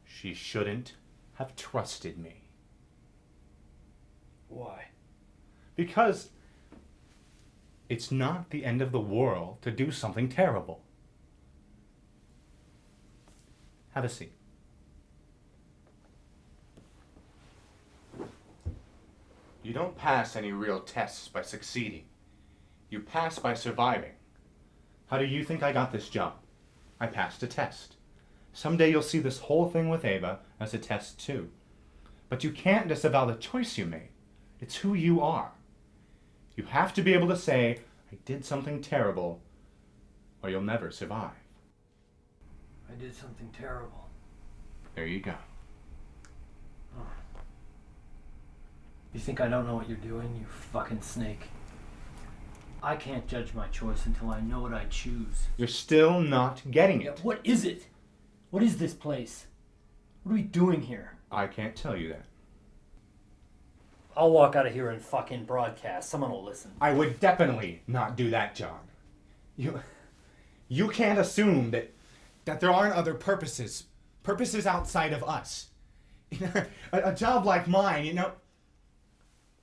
She shouldn't have trusted me. Why? Because it's not the end of the world to do something terrible. Have a seat. You don't pass any real tests by succeeding. You pass by surviving. How do you think I got this job? I passed a test. Someday you'll see this whole thing with Ava as a test too. But you can't disavow the choice you made. It's who you are. You have to be able to say, I did something terrible, or you'll never survive. I did something terrible. There you go. You think I don't know what you're doing, you fucking snake? I can't judge my choice until I know what I choose. You're still not getting Yeah, it. what is it? What is this place? What are we doing here? I can't tell you that. I'll walk out of here and fucking broadcast. Someone will listen. I would definitely not do that, John. You can't assume that there aren't other purposes outside of us. A job like mine,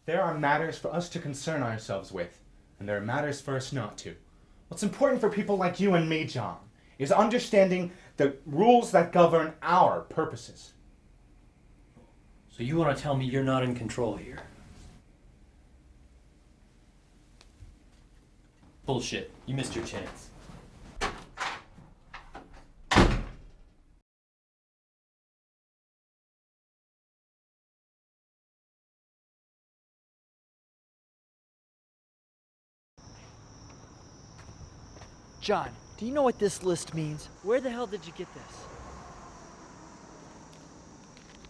there are matters for us to concern ourselves with, and there are matters for us not to. What's important for people like you and me, John, is understanding the rules that govern our purposes. So you want to tell me you're not in control here? Bullshit. You missed your chance. John, do you know what this list means? Where the hell did you get this?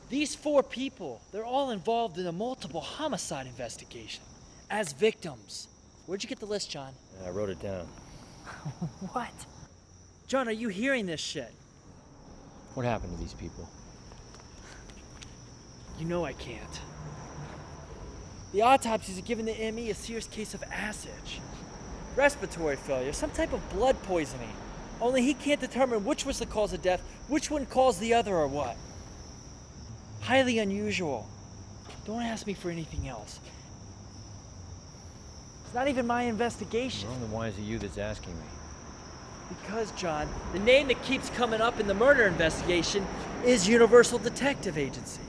These 4 people, they're all involved in a multiple homicide investigation as victims. Where'd you get the list, John? I wrote it down. What? John, are you hearing this shit? What happened to these people? You know I can't. The autopsies have given the ME a serious case of ASIDge. Respiratory failure, some type of blood poisoning. Only he can't determine which was the cause of death, which one caused the other or what. Highly unusual. Don't ask me for anything else. It's not even my investigation. Well, then why is it you that's asking me? Because, John, the name that keeps coming up in the murder investigation is Universal Detective Agency.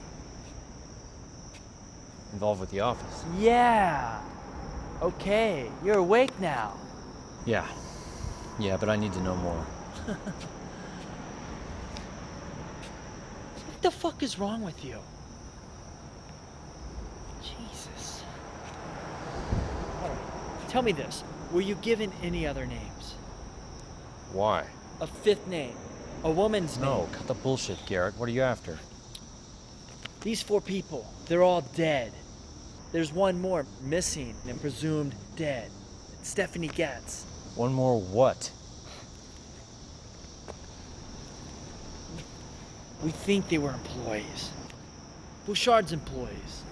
Involved with the office? Yeah. Okay, you're awake now. Yeah, but I need to know more. What the fuck is wrong with you? Jesus. All right, tell me this. Were you given any other names? Why? A 5th name. A woman's name. No, cut the bullshit, Garrett. What are you after? These 4 people, they're all dead. There's one more missing and presumed dead. Stephanie Getz. One more what? We think they were employees. Bouchard's employees.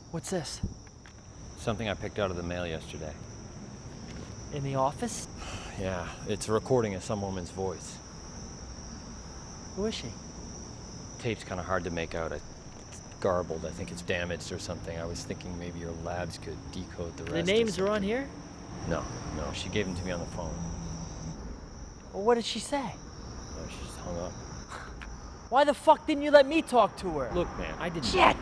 What's this? Something I picked out of the mail yesterday. In the office? Yeah, it's a recording of some woman's voice. Who is she? Tape's kind of hard to make out. It's garbled. I think it's damaged or something. I was thinking maybe your labs could decode the rest. The names are on here? No. She gave them to me on the phone. Well, what did she say? No, she just hung up. Why the fuck didn't you let me talk to her? Look, man, I didn't... Shit!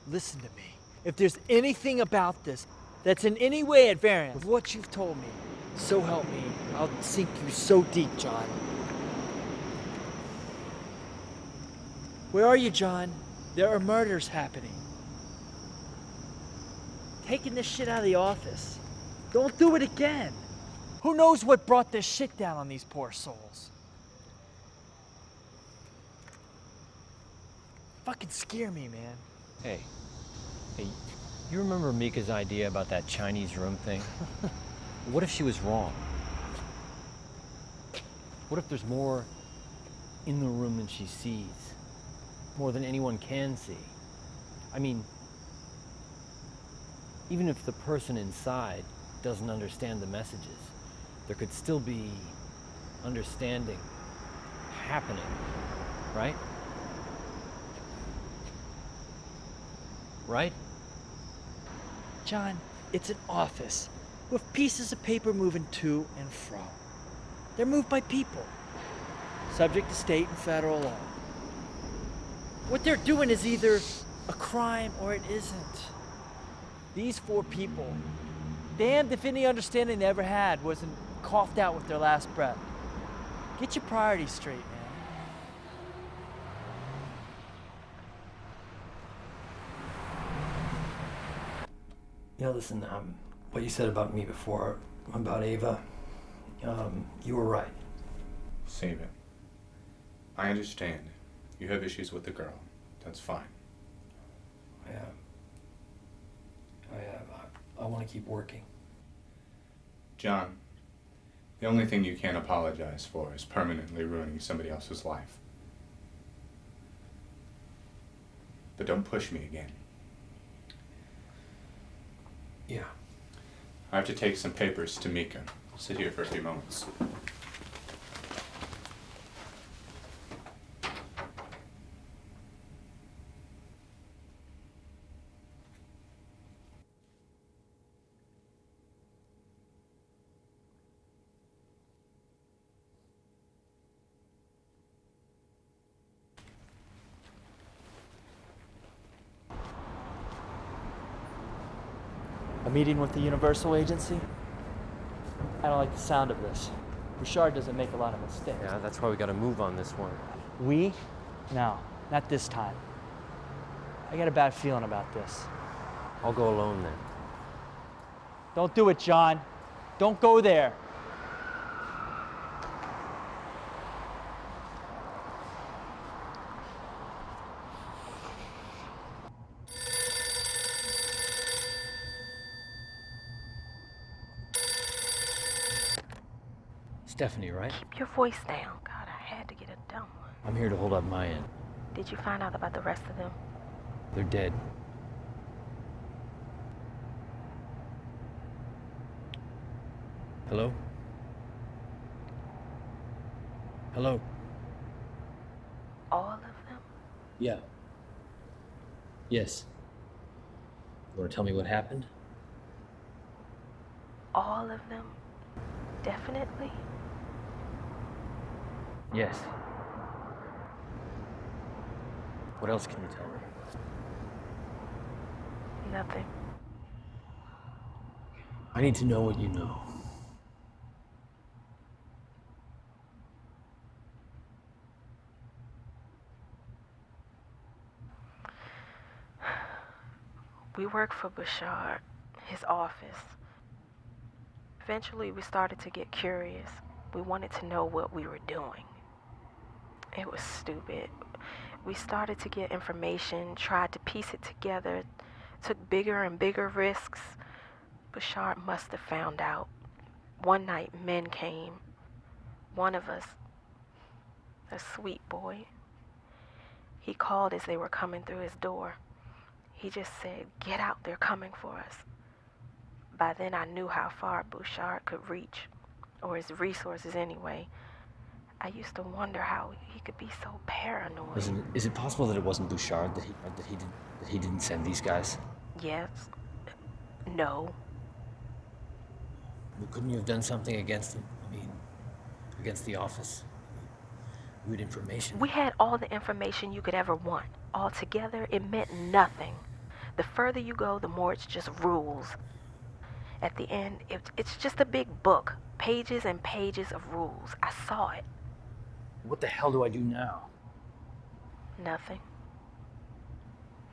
Listen to me. If there's anything about this that's in any way at variance with what you've told me, so help me, I'll sink you so deep, John. Where are you, John? There are murders happening. Taking this shit out of the office. Don't do it again. Who knows what brought this shit down on these poor souls? Fucking scare me, man. Hey, you remember Mika's idea about that Chinese room thing? What if she was wrong? What if there's more in the room than she sees? More than anyone can see? I mean, even if the person inside doesn't understand the messages, there could still be understanding happening, right? Right? John, it's an office with pieces of paper moving to and fro. They're moved by people, subject to state and federal law. What they're doing is either a crime or it isn't. These 4 people, damned if any understanding they ever had wasn't coughed out with their last breath. Get your priorities straight, man. Yeah, listen, what you said about me before, about Ava, you were right. Save it. I understand. You have issues with the girl. That's fine. I want to keep working. John, the only thing you can't apologize for is permanently ruining somebody else's life. But don't push me again. Yeah. I have to take some papers to Mika. Sit here for a few moments. A meeting with the Universal Agency? I don't like the sound of this. Bouchard doesn't make a lot of mistakes. Yeah, that's why we gotta move on this one. We? No, not this time. I got a bad feeling about this. I'll go alone then. Don't do it, John. Don't go there. Stephanie, right? Keep your voice down. God, I had to get a dumb one. I'm here to hold up my end. Did you find out about the rest of them? They're dead. Hello? Hello? All of them? Yeah. Yes. You want to tell me what happened? All of them? Definitely? Yes. What else can you tell me? Nothing. I need to know what you know. We worked for Bouchard, his office. Eventually, we started to get curious. We wanted to know what we were doing. It was stupid. We started to get information, tried to piece it together, took bigger and bigger risks. Bouchard must have found out. One night, men came. One of us, a sweet boy, he called as they were coming through his door. He just said, "Get out, they're coming for us." By then, I knew how far Bouchard could reach, or his resources anyway. I used to wonder how he could be so paranoid. Listen, is it possible that it wasn't Bouchard that he didn't send these guys? Yes. No. Well, couldn't you have done something against them? I mean, against the office? You had information. We had all the information you could ever want. Altogether, it meant nothing. The further you go, the more it's just rules. At the end, it's just a big book. Pages and pages of rules. I saw it. What the hell do I do now? Nothing.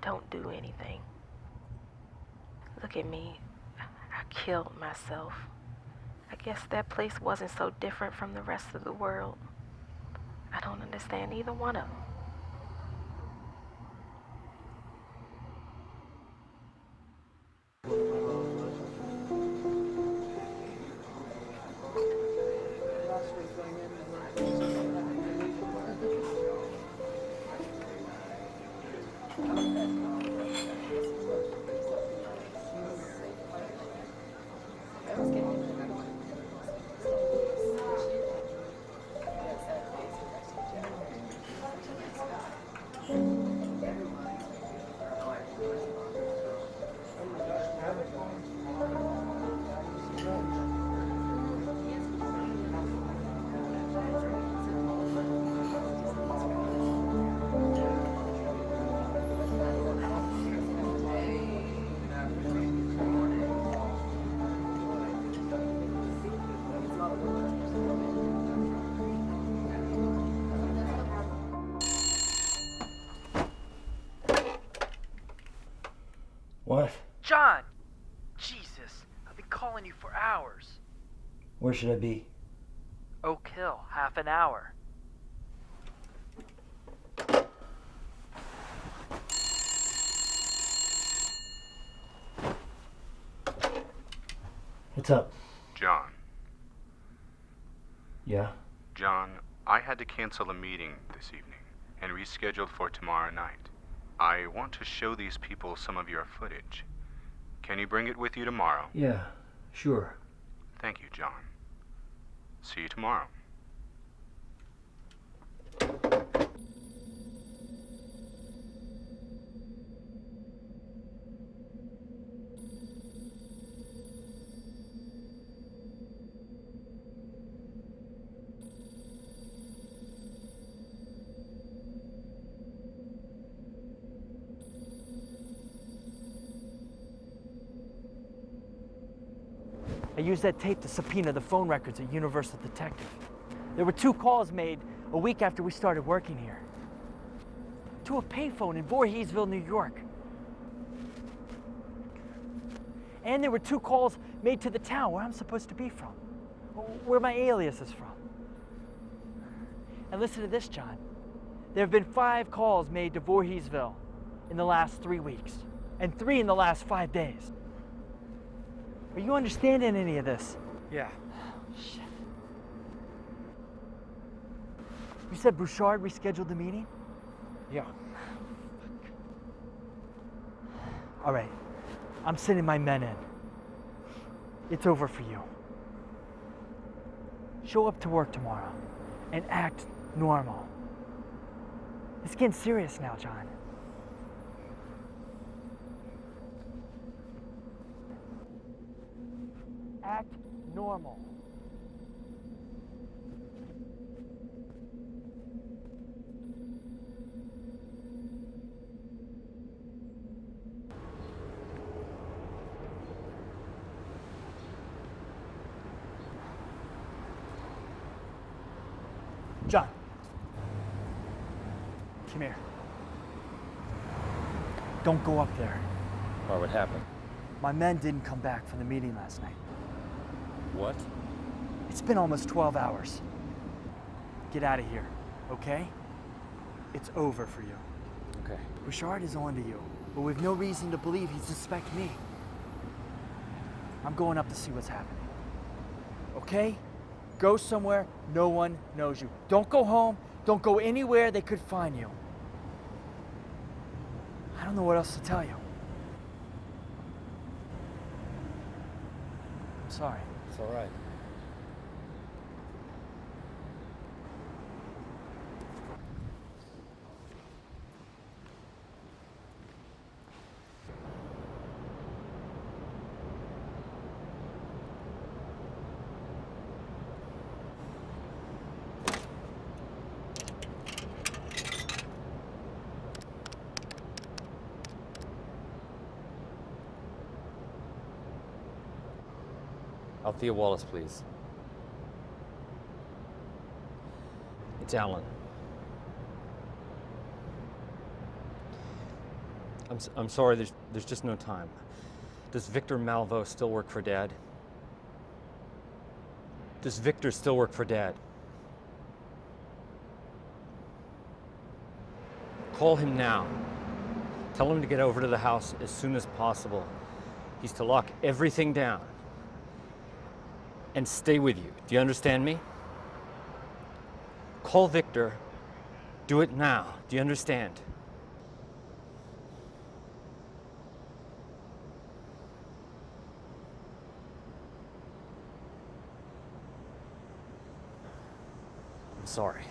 Don't do anything. Look at me. I killed myself. I guess that place wasn't so different from the rest of the world. I don't understand either one of them. What? John! calling you for hours. Where should I be? Oak Hill, half an hour. What's up? John. Yeah? John, I had to cancel a meeting this evening and rescheduled for tomorrow night. I want to show these people some of your footage. Can you bring it with you tomorrow? Yeah, sure. Thank you, John. See you tomorrow. I used that tape to subpoena the phone records at Universal Detective. There were 2 calls made a week after we started working here. To a payphone in Voorheesville, New York. And there were 2 calls made to the town where I'm supposed to be from. Where my alias is from. And listen to this, John. There have been 5 calls made to Voorheesville in the last 3 weeks. And 3 in the last 5 days. Are you understanding any of this? Yeah. Oh, shit. You said Bouchard rescheduled the meeting? Yeah. All right. I'm sending my men in. It's over for you. Show up to work tomorrow and act normal. It's getting serious now, John. Act normal. John. Come here. Don't go up there. Why, what happened? My men didn't come back from the meeting last night. What? It's been almost 12 hours. Get out of here, okay? It's over for you. Okay. Bouchard is on to you, but we've no reason to believe he suspects me. I'm going up to see what's happening. Okay? Go somewhere no one knows you. Don't go home. Don't go anywhere they could find you. I don't know what else to tell you. I'm sorry. It's all right. Althea Wallace, please. It's Alan. I'm sorry, there's just no time. Does Victor Malvo still work for Dad? Does Victor still work for Dad? Call him now. Tell him to get over to the house as soon as possible. He's to lock everything down and stay with you. Do you understand me? Call Victor. Do it now. Do you understand? I'm sorry.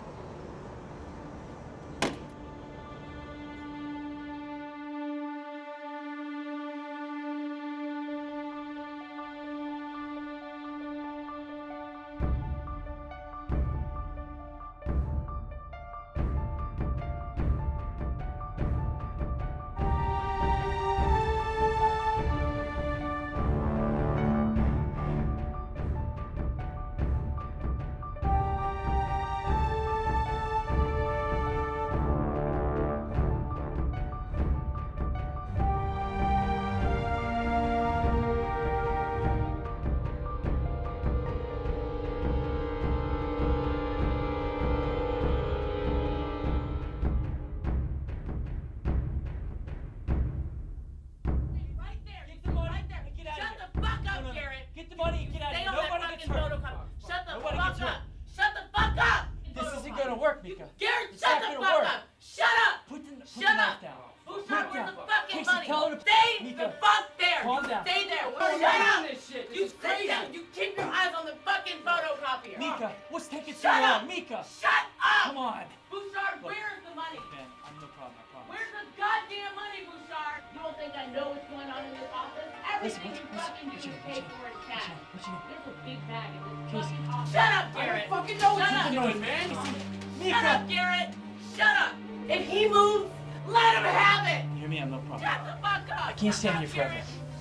Mika. Garrett, It's shut not the gonna fuck work. up! Shut up! Put the Shut knife up! down. Bouchard, where's the fucking Casey, money? tell her to- Stay Mika, the fuck there! calm You down. stay there! Calm Shut down. up! This shit. This You is sit crazy. down! You keep your eyes on the fucking photocopier! Mika, what's taking so Shut long? up! Mika! Shut up! Come on. Bouchard, Look. where's the money? Ben, I'm no problem, I promise. Where's the goddamn money, Bouchard? You don't think I know what's going on in this office? Everything you fucking do is paid for in cash. There's a big bag in this fucking office. Shut up, Garrett! I don't fucking know what Shut you've up. been doing, man. Shut Mika! up, Garrett! Shut up! If he moves, let him have it! You hear me? I'm no problem. Shut the fuck up! I can't stand here forever.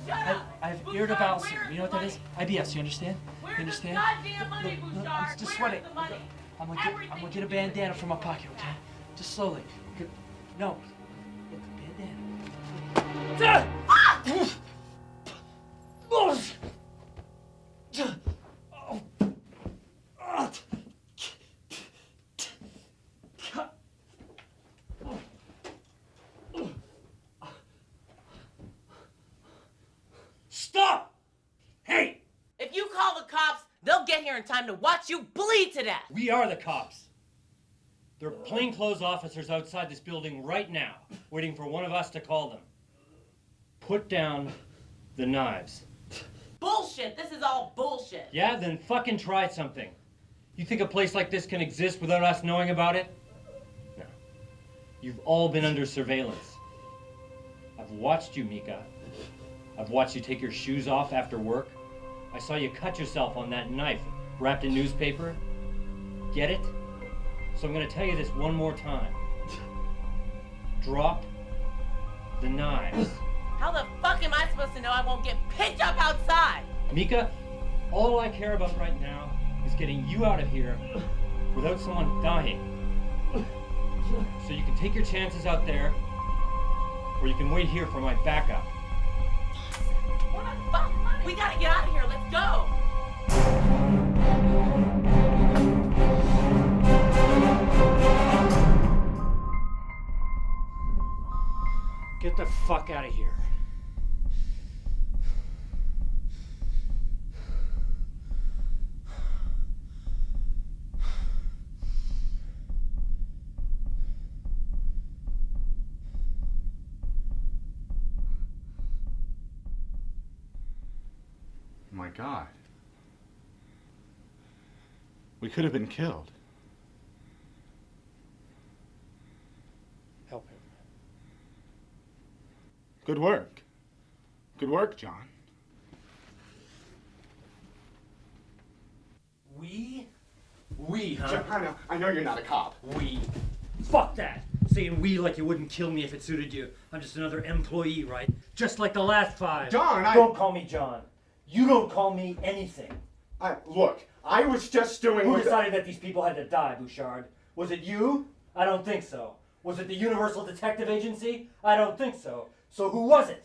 Shut up! I have Bouchard, irritable where's syndrome. You know what the that is? money? IBS, you understand? Where's You understand? the goddamn money, Look, Bouchard? I'm just Where's sweating. the money? I'm gonna get a bandana from my pocket, okay? Just slowly. No. Look, bandana. Stop! Hey! If you call the cops, they'll get here in time to watch you bleed to death! We are the cops. There are plainclothes officers outside this building right now, waiting for one of us to call them. Put down the knives. Bullshit! This is all bullshit! Yeah, then fucking try something. You think a place like this can exist without us knowing about it? No. You've all been under surveillance. I've watched you, Mika. I've watched you take your shoes off after work. I saw you cut yourself on that knife wrapped in newspaper. Get it? So I'm gonna tell you this one more time. Drop the knives. How the fuck am I supposed to know I won't get picked up outside? Mika, all I care about right now is getting you out of here without someone dying. So you can take your chances out there, or you can wait here for my backup. What the fuck? We gotta get out of here. Let's go. Get the fuck out of here. My God. We could have been killed. Help him. Good work. Good work, John. We, huh? John, I know you're not a cop. We. Fuck that! Saying we like you wouldn't kill me if it suited you. I'm just another employee, right? Just like the last 5. John, Don't call me John. You don't call me anything. Look, I was just doing... Who decided that these people had to die, Bouchard? Was it you? I don't think so. Was it the Universal Detective Agency? I don't think so. So who was it?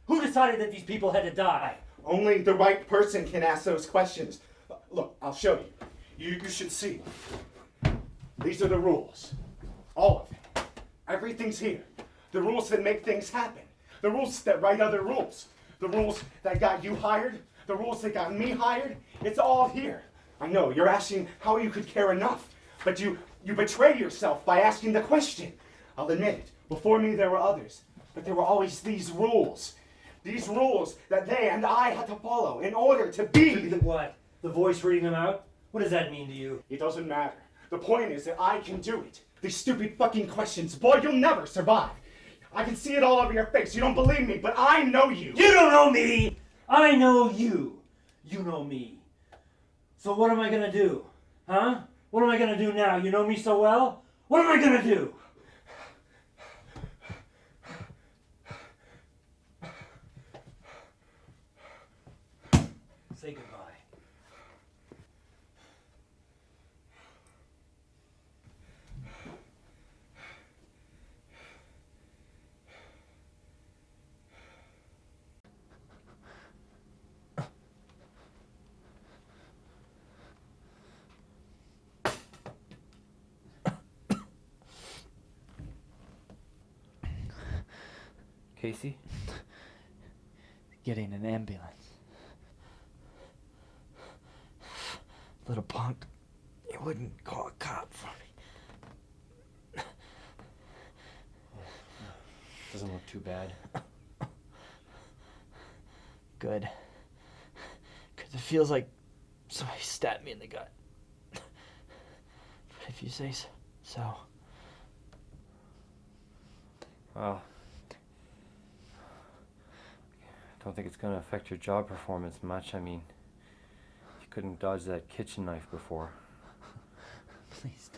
Who decided that these people had to die? Only the right person can ask those questions. Look, I'll show you. You should see. These are the rules. All of them. Everything's here. The rules that make things happen. The rules that write other rules. The rules that got you hired. The rules that got me hired. It's all here. I know, you're asking how you could care enough. But you betray yourself by asking the question. I'll admit it. Before me there were others. But there were always these rules. These rules that they and I had to follow in order to be... What? The voice reading them out? What does that mean to you? It doesn't matter. The point is that I can do it. These stupid fucking questions, boy, you'll never survive. I can see it all over your face. You don't believe me, but I know you. You don't know me! I know you. You know me. So what am I gonna do? Huh? What am I gonna do now? You know me so well? What am I gonna do? Say goodbye. Casey? Getting an ambulance. Little punk, he wouldn't call a cop for me. Doesn't look too bad. Good. Because it feels like somebody stabbed me in the gut. But if you say so. Well, I don't think it's going to affect your job performance much. I mean, you couldn't dodge that kitchen knife before. Please,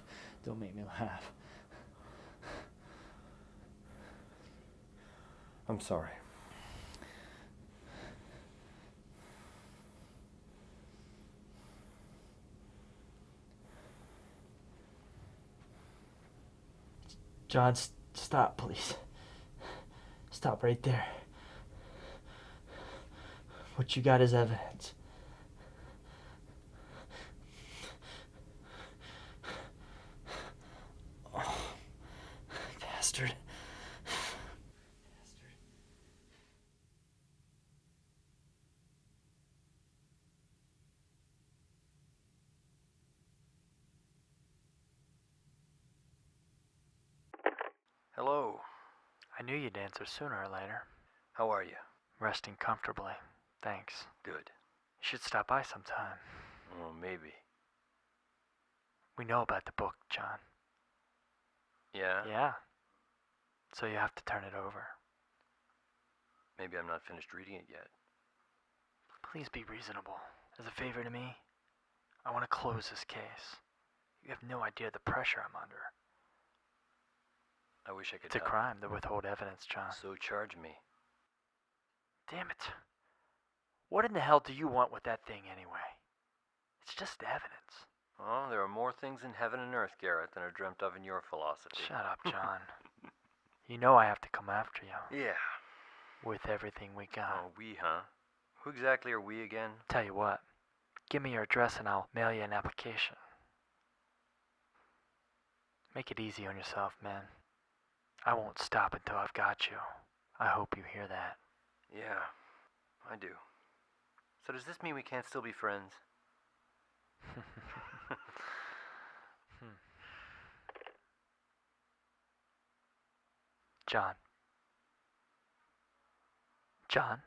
don't make me laugh. I'm sorry. John, stop, please. Stop right there. What you got is evidence. Oh, bastard. Hello. I knew you'd answer sooner or later. How are you? Resting comfortably. Thanks. Good. You should stop by sometime. Oh, maybe. We know about the book, John. Yeah? Yeah. So you have to turn it over. Maybe I'm not finished reading it yet. Please be reasonable. As a favor to me, I want to close this case. You have no idea the pressure I'm under. I wish I could It's a help. crime to withhold evidence, John. So charge me. Damn it. What in the hell do you want with that thing anyway? It's just evidence. Oh, there are more things in heaven and earth, Garrett, than are dreamt of in your philosophy. Shut up, John. You know I have to come after you. Yeah. With everything we got. Oh, we, huh? Who exactly are we again? Tell you what. Give me your address and I'll mail you an application. Make it easy on yourself, man. I won't stop until I've got you. I hope you hear that. Yeah, I do. So does this mean we can't still be friends? John. John?